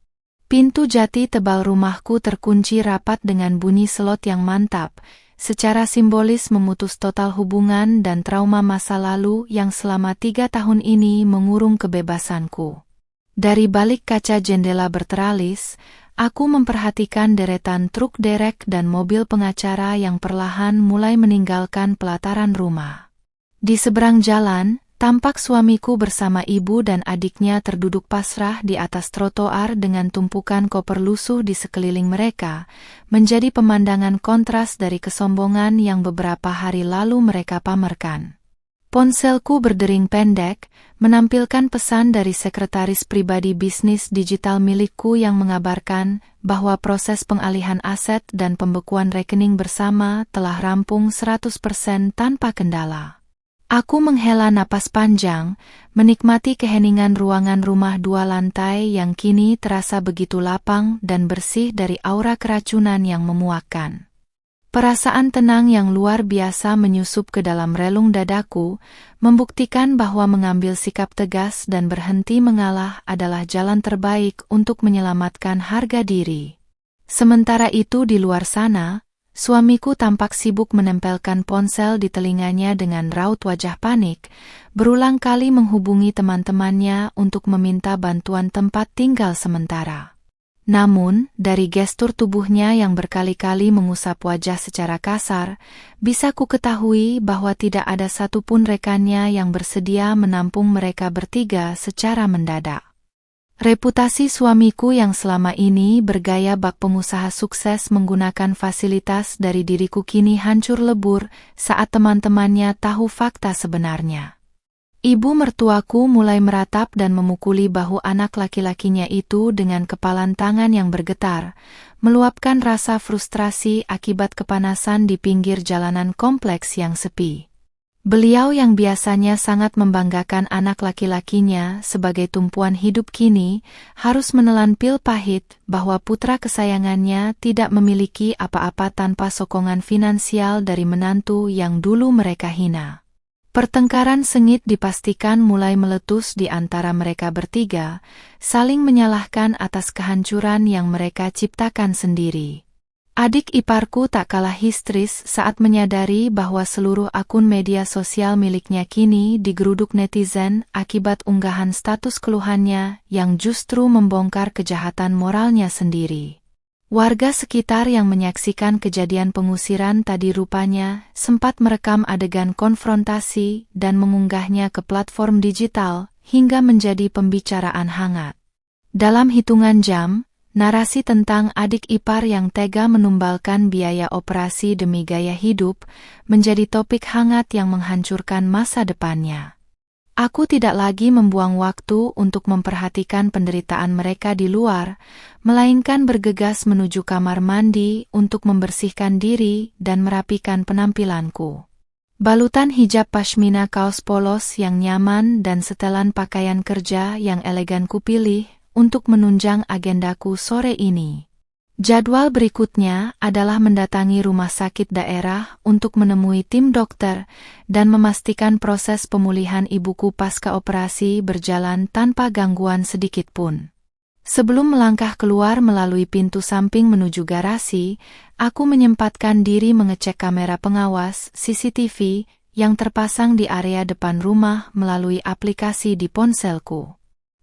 Speaker 1: Pintu jati tebal rumahku terkunci rapat dengan bunyi slot yang mantap, secara simbolis memutus total hubungan dan trauma masa lalu yang selama 3 tahun ini mengurung kebebasanku. Dari balik kaca jendela berteralis, aku memperhatikan deretan truk derek dan mobil pengacara yang perlahan mulai meninggalkan pelataran rumah. Di seberang jalan, tampak suamiku bersama ibu dan adiknya terduduk pasrah di atas trotoar dengan tumpukan koper lusuh di sekeliling mereka, menjadi pemandangan kontras dari kesombongan yang beberapa hari lalu mereka pamerkan. Ponselku berdering pendek, menampilkan pesan dari sekretaris pribadi bisnis digital milikku yang mengabarkan bahwa proses pengalihan aset dan pembekuan rekening bersama telah rampung 100% tanpa kendala. Aku menghela napas panjang, menikmati keheningan ruangan rumah 2 lantai yang kini terasa begitu lapang dan bersih dari aura keracunan yang memuakkan. Perasaan tenang yang luar biasa menyusup ke dalam relung dadaku, membuktikan bahwa mengambil sikap tegas dan berhenti mengalah adalah jalan terbaik untuk menyelamatkan harga diri. Sementara itu di luar sana, suamiku tampak sibuk menempelkan ponsel di telinganya dengan raut wajah panik, berulang kali menghubungi teman-temannya untuk meminta bantuan tempat tinggal sementara. Namun, dari gestur tubuhnya yang berkali-kali mengusap wajah secara kasar, bisa ku ketahui bahwa tidak ada satupun rekannya yang bersedia menampung mereka bertiga secara mendadak. Reputasi suamiku yang selama ini bergaya bak pengusaha sukses menggunakan fasilitas dari diriku kini hancur lebur saat teman-temannya tahu fakta sebenarnya. Ibu mertuaku mulai meratap dan memukuli bahu anak laki-lakinya itu dengan kepalan tangan yang bergetar, meluapkan rasa frustrasi akibat kepanasan di pinggir jalanan kompleks yang sepi. Beliau yang biasanya sangat membanggakan anak laki-lakinya sebagai tumpuan hidup kini, harus menelan pil pahit bahwa putra kesayangannya tidak memiliki apa-apa tanpa sokongan finansial dari menantu yang dulu mereka hina. Pertengkaran sengit dipastikan mulai meletus di antara mereka bertiga, saling menyalahkan atas kehancuran yang mereka ciptakan sendiri. Adik iparku tak kalah histeris saat menyadari bahwa seluruh akun media sosial miliknya kini digeruduk netizen akibat unggahan status keluhannya yang justru membongkar kejahatan moralnya sendiri. Warga sekitar yang menyaksikan kejadian pengusiran tadi rupanya sempat merekam adegan konfrontasi dan mengunggahnya ke platform digital hingga menjadi pembicaraan hangat. Dalam hitungan jam, Narasi tentang adik ipar yang tega menumbalkan biaya operasi demi gaya hidup menjadi topik hangat yang menghancurkan masa depannya. Aku tidak lagi membuang waktu untuk memperhatikan penderitaan mereka di luar, melainkan bergegas menuju kamar mandi untuk membersihkan diri dan merapikan penampilanku. Balutan hijab pashmina, kaos polos yang nyaman, dan setelan pakaian kerja yang elegan kupilih untuk menunjang agendaku sore ini. Jadwal berikutnya adalah mendatangi rumah sakit daerah untuk menemui tim dokter dan memastikan proses pemulihan ibuku pasca operasi berjalan tanpa gangguan sedikit pun. Sebelum melangkah keluar melalui pintu samping menuju garasi, aku menyempatkan diri mengecek kamera pengawas CCTV yang terpasang di area depan rumah melalui aplikasi di ponselku.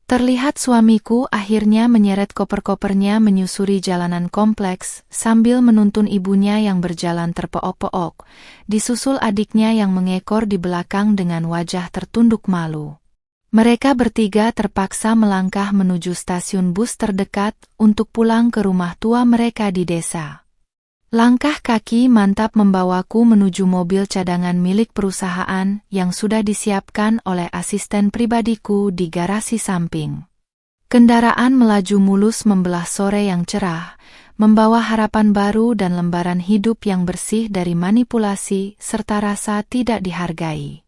Speaker 1: Terlihat suamiku akhirnya menyeret koper-kopernya menyusuri jalanan kompleks sambil menuntun ibunya yang berjalan terpook-pook, disusul adiknya yang mengekor di belakang dengan wajah tertunduk malu. Mereka bertiga terpaksa melangkah menuju stasiun bus terdekat untuk pulang ke rumah tua mereka di desa. Langkah kaki mantap membawaku menuju mobil cadangan milik perusahaan yang sudah disiapkan oleh asisten pribadiku di garasi samping. Kendaraan melaju mulus membelah sore yang cerah, membawa harapan baru dan lembaran hidup yang bersih dari manipulasi serta rasa tidak dihargai.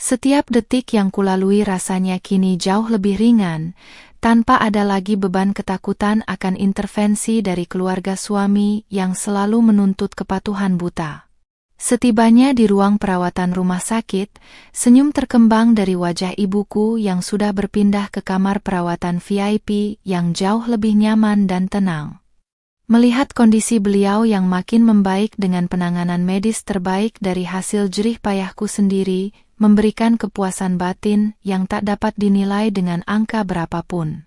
Speaker 1: Setiap detik yang kulalui rasanya kini jauh lebih ringan, tanpa ada lagi beban ketakutan akan intervensi dari keluarga suami yang selalu menuntut kepatuhan buta. Setibanya di ruang perawatan rumah sakit, senyum terkembang dari wajah ibuku yang sudah berpindah ke kamar perawatan VIP yang jauh lebih nyaman dan tenang. Melihat kondisi beliau yang makin membaik dengan penanganan medis terbaik dari hasil jerih payahku sendiri, memberikan kepuasan batin yang tak dapat dinilai dengan angka berapapun.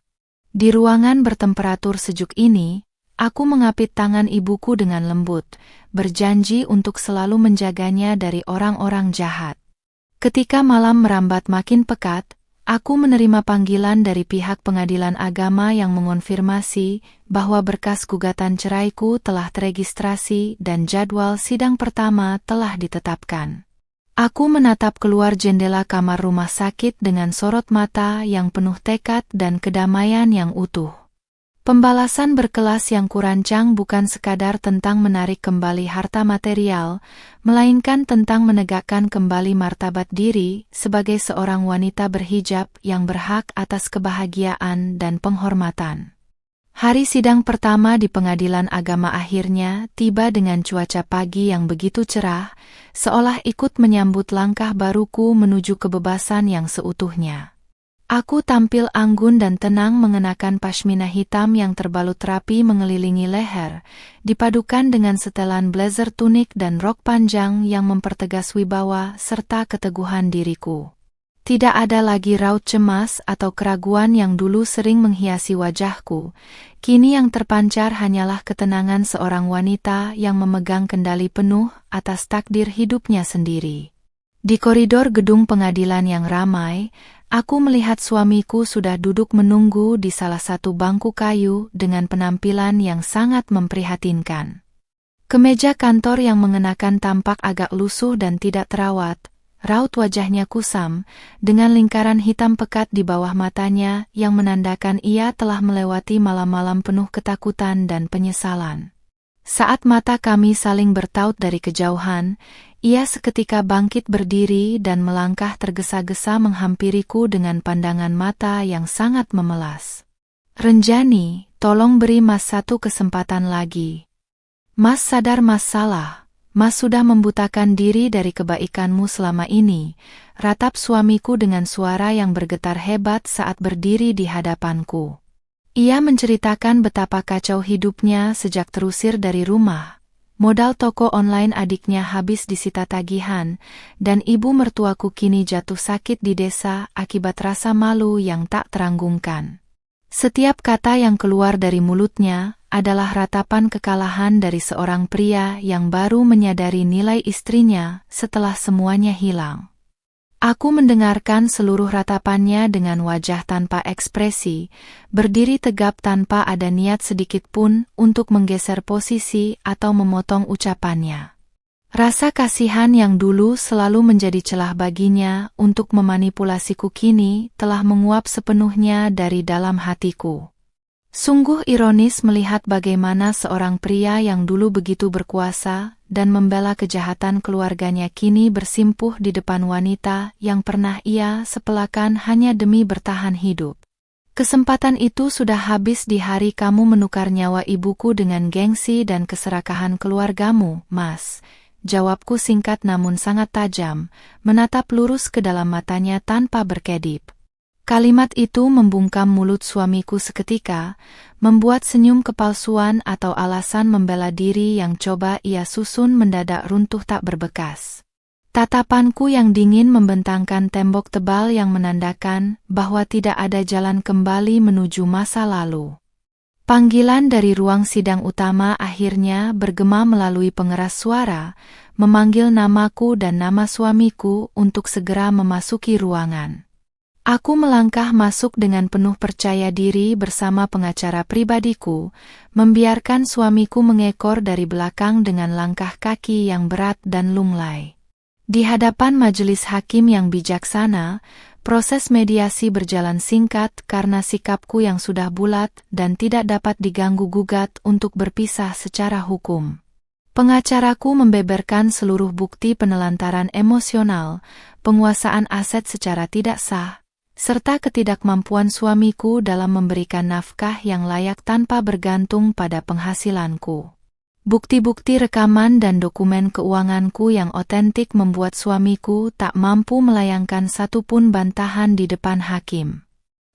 Speaker 1: Di ruangan bertemperatur sejuk ini, aku mengapit tangan ibuku dengan lembut, berjanji untuk selalu menjaganya dari orang-orang jahat. Ketika malam merambat makin pekat, aku menerima panggilan dari pihak pengadilan agama yang mengonfirmasi bahwa berkas gugatan ceraiku telah teregistrasi dan jadwal sidang pertama telah ditetapkan. Aku menatap keluar jendela kamar rumah sakit dengan sorot mata yang penuh tekad dan kedamaian yang utuh. Pembalasan berkelas yang kurancang bukan sekadar tentang menarik kembali harta material, melainkan tentang menegakkan kembali martabat diri sebagai seorang wanita berhijab yang berhak atas kebahagiaan dan penghormatan. Hari sidang pertama di pengadilan agama akhirnya tiba dengan cuaca pagi yang begitu cerah, seolah ikut menyambut langkah baruku menuju kebebasan yang seutuhnya. Aku tampil anggun dan tenang mengenakan pashmina hitam yang terbalut rapi mengelilingi leher, dipadukan dengan setelan blazer tunik dan rok panjang yang mempertegas wibawa serta keteguhan diriku. Tidak ada lagi raut cemas atau keraguan yang dulu sering menghiasi wajahku. Kini yang terpancar hanyalah ketenangan seorang wanita yang memegang kendali penuh atas takdir hidupnya sendiri. Di koridor gedung pengadilan yang ramai, aku melihat suamiku sudah duduk menunggu di salah satu bangku kayu dengan penampilan yang sangat memprihatinkan. Kemeja kantor yang mengenakan tampak agak lusuh dan tidak terawat. Raut wajahnya kusam, dengan lingkaran hitam pekat di bawah matanya yang menandakan ia telah melewati malam-malam penuh ketakutan dan penyesalan. Saat mata kami saling bertaut dari kejauhan, ia seketika bangkit berdiri dan melangkah tergesa-gesa menghampiriku dengan pandangan mata yang sangat memelas. "Renjani, tolong beri Mas satu kesempatan lagi. Mas sadar Mas salah. Mas sudah membutakan diri dari kebaikanmu selama ini," ratap suamiku dengan suara yang bergetar hebat saat berdiri di hadapanku. Ia menceritakan betapa kacau hidupnya sejak terusir dari rumah. Modal toko online adiknya habis disita tagihan, dan ibu mertuaku kini jatuh sakit di desa akibat rasa malu yang tak teranggungkan. Setiap kata yang keluar dari mulutnya adalah ratapan kekalahan dari seorang pria yang baru menyadari nilai istrinya setelah semuanya hilang. Aku mendengarkan seluruh ratapannya dengan wajah tanpa ekspresi, berdiri tegap tanpa ada niat sedikit pun untuk menggeser posisi atau memotong ucapannya. Rasa kasihan yang dulu selalu menjadi celah baginya untuk memanipulasiku kini telah menguap sepenuhnya dari dalam hatiku. Sungguh ironis melihat bagaimana seorang pria yang dulu begitu berkuasa dan membela kejahatan keluarganya kini bersimpuh di depan wanita yang pernah ia sepelakan hanya demi bertahan hidup. Kesempatan itu sudah habis di hari kamu menukar nyawa ibuku dengan gengsi dan keserakahan keluargamu, Mas. Jawabku singkat namun sangat tajam, menatap lurus ke dalam matanya tanpa berkedip. Kalimat itu membungkam mulut suamiku seketika, membuat senyum kepalsuan atau alasan membela diri yang coba ia susun mendadak runtuh tak berbekas. Tatapanku yang dingin membentangkan tembok tebal yang menandakan bahwa tidak ada jalan kembali menuju masa lalu. Panggilan dari ruang sidang utama akhirnya bergema melalui pengeras suara, memanggil namaku dan nama suamiku untuk segera memasuki ruangan. Aku melangkah masuk dengan penuh percaya diri bersama pengacara pribadiku, membiarkan suamiku mengekor dari belakang dengan langkah kaki yang berat dan lunglai. Di hadapan majelis hakim yang bijaksana, proses mediasi berjalan singkat karena sikapku yang sudah bulat dan tidak dapat diganggu-gugat untuk berpisah secara hukum. Pengacaraku membeberkan seluruh bukti penelantaran emosional, penguasaan aset secara tidak sah, serta ketidakmampuan suamiku dalam memberikan nafkah yang layak tanpa bergantung pada penghasilanku. Bukti-bukti rekaman dan dokumen keuanganku yang otentik membuat suamiku tak mampu melayangkan satupun bantahan di depan hakim.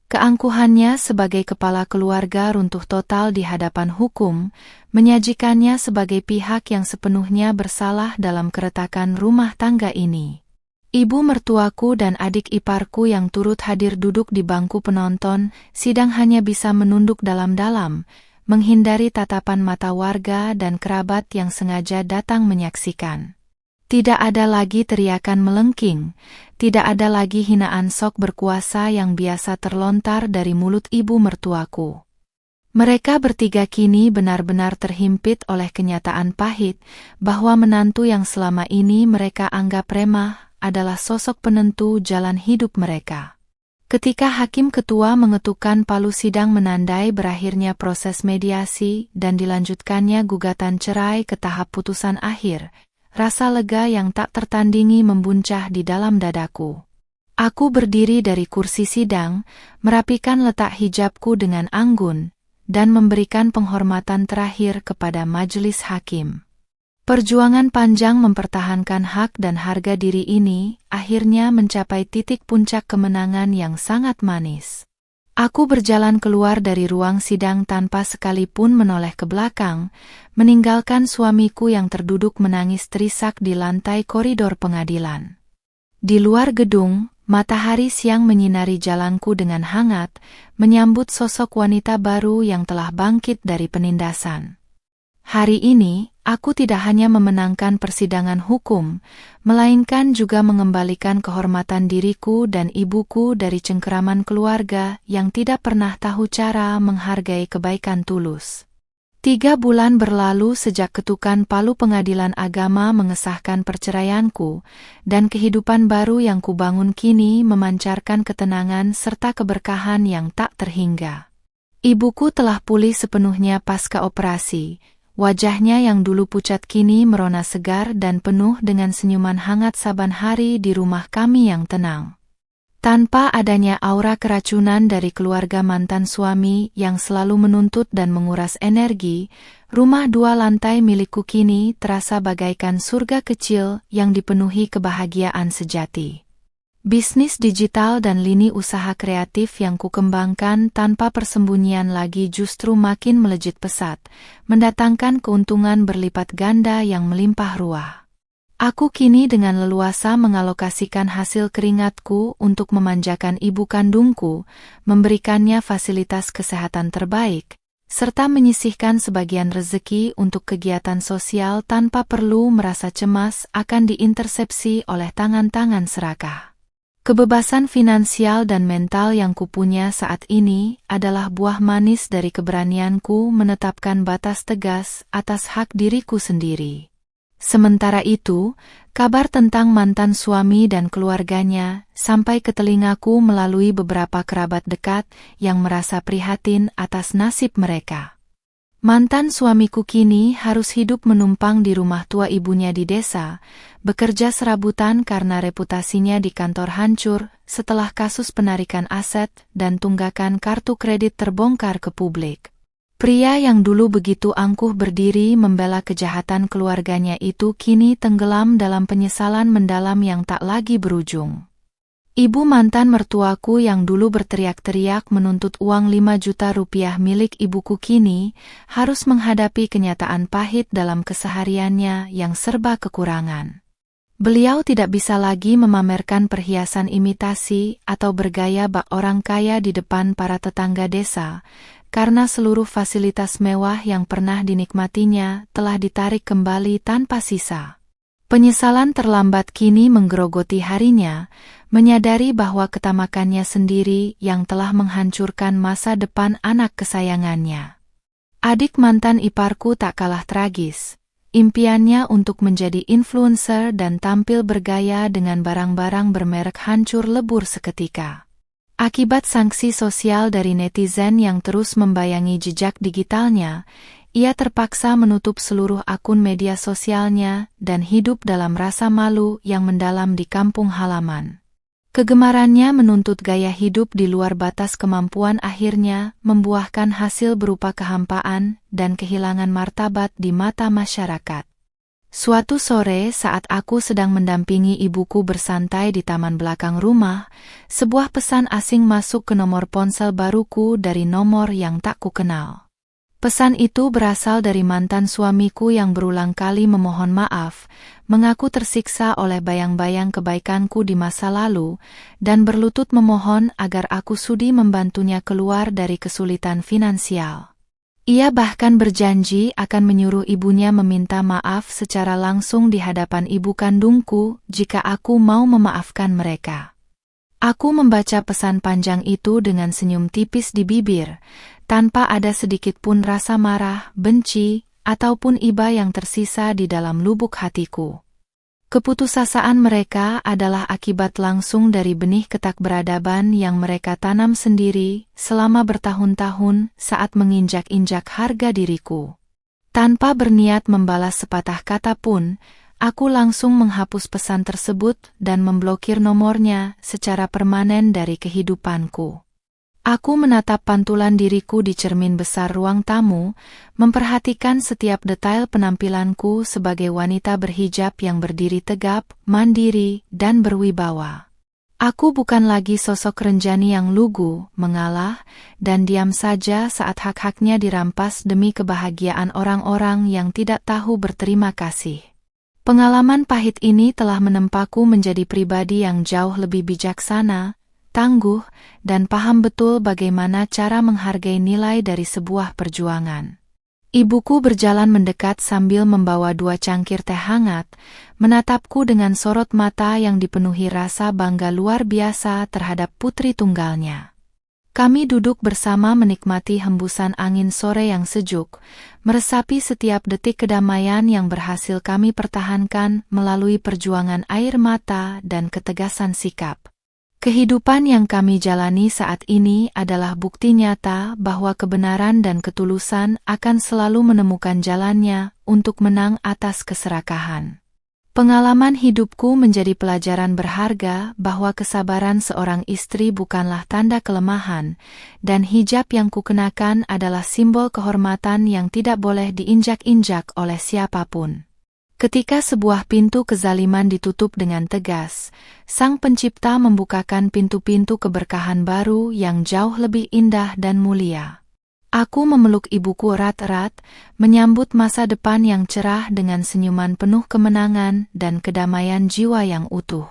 Speaker 1: Keangkuhannya sebagai kepala keluarga runtuh total di hadapan hukum, menyajikannya sebagai pihak yang sepenuhnya bersalah dalam keretakan rumah tangga ini. Ibu mertuaku dan adik iparku yang turut hadir duduk di bangku penonton, sidang hanya bisa menunduk dalam-dalam, menghindari tatapan mata warga dan kerabat yang sengaja datang menyaksikan. Tidak ada lagi teriakan melengking, tidak ada lagi hinaan sok berkuasa yang biasa terlontar dari mulut ibu mertuaku. Mereka bertiga kini benar-benar terhimpit oleh kenyataan pahit bahwa menantu yang selama ini mereka anggap remah adalah sosok penentu jalan hidup mereka. Ketika hakim ketua mengetukkan palu sidang menandai berakhirnya proses mediasi dan dilanjutkannya gugatan cerai ke tahap putusan akhir, rasa lega yang tak tertandingi membuncah di dalam dadaku. Aku berdiri dari kursi sidang, merapikan letak hijabku dengan anggun, dan memberikan penghormatan terakhir kepada majelis hakim. Perjuangan panjang mempertahankan hak dan harga diri ini akhirnya mencapai titik puncak kemenangan yang sangat manis. Aku berjalan keluar dari ruang sidang tanpa sekalipun menoleh ke belakang, meninggalkan suamiku yang terduduk menangis terisak di lantai koridor pengadilan. Di luar gedung, matahari siang menyinari jalanku dengan hangat, menyambut sosok wanita baru yang telah bangkit dari penindasan. Hari ini, aku tidak hanya memenangkan persidangan hukum, melainkan juga mengembalikan kehormatan diriku dan ibuku dari cengkeraman keluarga yang tidak pernah tahu cara menghargai kebaikan tulus. 3 bulan berlalu sejak ketukan palu pengadilan agama mengesahkan perceraianku, dan kehidupan baru yang kubangun kini memancarkan ketenangan serta keberkahan yang tak terhingga. Ibuku telah pulih sepenuhnya pasca operasi. Wajahnya yang dulu pucat kini merona segar dan penuh dengan senyuman hangat saban hari di rumah kami yang tenang. Tanpa adanya aura keracunan dari keluarga mantan suami yang selalu menuntut dan menguras energi, rumah 2 lantai milikku kini terasa bagaikan surga kecil yang dipenuhi kebahagiaan sejati. Bisnis digital dan lini usaha kreatif yang kukembangkan tanpa persembunyian lagi justru makin melejit pesat, mendatangkan keuntungan berlipat ganda yang melimpah ruah. Aku kini dengan leluasa mengalokasikan hasil keringatku untuk memanjakan ibu kandungku, memberikannya fasilitas kesehatan terbaik, serta menyisihkan sebagian rezeki untuk kegiatan sosial tanpa perlu merasa cemas akan diintersepsi oleh tangan-tangan serakah. Kebebasan finansial dan mental yang kupunya saat ini adalah buah manis dari keberanianku menetapkan batas tegas atas hak diriku sendiri. Sementara itu, kabar tentang mantan suami dan keluarganya sampai ke telingaku melalui beberapa kerabat dekat yang merasa prihatin atas nasib mereka. Mantan suamiku kini harus hidup menumpang di rumah tua ibunya di desa, bekerja serabutan karena reputasinya di kantor hancur setelah kasus penarikan aset dan tunggakan kartu kredit terbongkar ke publik. Pria yang dulu begitu angkuh berdiri membela kejahatan keluarganya itu kini tenggelam dalam penyesalan mendalam yang tak lagi berujung. Ibu mantan mertuaku yang dulu berteriak-teriak menuntut uang 5 juta rupiah milik ibuku kini harus menghadapi kenyataan pahit dalam kesehariannya yang serba kekurangan. Beliau tidak bisa lagi memamerkan perhiasan imitasi atau bergaya bak orang kaya di depan para tetangga desa, karena seluruh fasilitas mewah yang pernah dinikmatinya telah ditarik kembali tanpa sisa. Penyesalan terlambat kini menggerogoti harinya, menyadari bahwa ketamakannya sendiri yang telah menghancurkan masa depan anak kesayangannya. Adik mantan iparku tak kalah tragis. Impiannya untuk menjadi influencer dan tampil bergaya dengan barang-barang bermerek hancur lebur seketika. Akibat sanksi sosial dari netizen yang terus membayangi jejak digitalnya, ia terpaksa menutup seluruh akun media sosialnya dan hidup dalam rasa malu yang mendalam di kampung halaman. Kegemarannya menuntut gaya hidup di luar batas kemampuan akhirnya membuahkan hasil berupa kehampaan dan kehilangan martabat di mata masyarakat. Suatu sore saat aku sedang mendampingi ibuku bersantai di taman belakang rumah, sebuah pesan asing masuk ke nomor ponsel baruku dari nomor yang tak kukenal. Pesan itu berasal dari mantan suamiku yang berulang kali memohon maaf, mengaku tersiksa oleh bayang-bayang kebaikanku di masa lalu, dan berlutut memohon agar aku sudi membantunya keluar dari kesulitan finansial. Ia bahkan berjanji akan menyuruh ibunya meminta maaf secara langsung di hadapan ibu kandungku jika aku mau memaafkan mereka. Aku membaca pesan panjang itu dengan senyum tipis di bibir, tanpa ada sedikit pun rasa marah, benci, ataupun iba yang tersisa di dalam lubuk hatiku. Keputusasaan mereka adalah akibat langsung dari benih ketakberadaban yang mereka tanam sendiri selama bertahun-tahun saat menginjak-injak harga diriku. Tanpa berniat membalas sepatah kata pun, aku langsung menghapus pesan tersebut dan memblokir nomornya secara permanen dari kehidupanku. Aku menatap pantulan diriku di cermin besar ruang tamu, memperhatikan setiap detail penampilanku sebagai wanita berhijab yang berdiri tegap, mandiri, dan berwibawa. Aku bukan lagi sosok renjani yang lugu, mengalah, dan diam saja saat hak-haknya dirampas demi kebahagiaan orang-orang yang tidak tahu berterima kasih. Pengalaman pahit ini telah menempaku menjadi pribadi yang jauh lebih bijaksana, tangguh, dan paham betul bagaimana cara menghargai nilai dari sebuah perjuangan. Ibuku berjalan mendekat sambil membawa 2 cangkir teh hangat, menatapku dengan sorot mata yang dipenuhi rasa bangga luar biasa terhadap putri tunggalnya. Kami duduk bersama menikmati hembusan angin sore yang sejuk, meresapi setiap detik kedamaian yang berhasil kami pertahankan melalui perjuangan air mata dan ketegasan sikap. Kehidupan yang kami jalani saat ini adalah bukti nyata bahwa kebenaran dan ketulusan akan selalu menemukan jalannya untuk menang atas keserakahan. Pengalaman hidupku menjadi pelajaran berharga bahwa kesabaran seorang istri bukanlah tanda kelemahan, dan hijab yang kukenakan adalah simbol kehormatan yang tidak boleh diinjak-injak oleh siapapun. Ketika sebuah pintu kezaliman ditutup dengan tegas, Sang Pencipta membukakan pintu-pintu keberkahan baru yang jauh lebih indah dan mulia. Aku memeluk ibuku erat-erat, menyambut masa depan yang cerah dengan senyuman penuh kemenangan dan kedamaian jiwa yang utuh.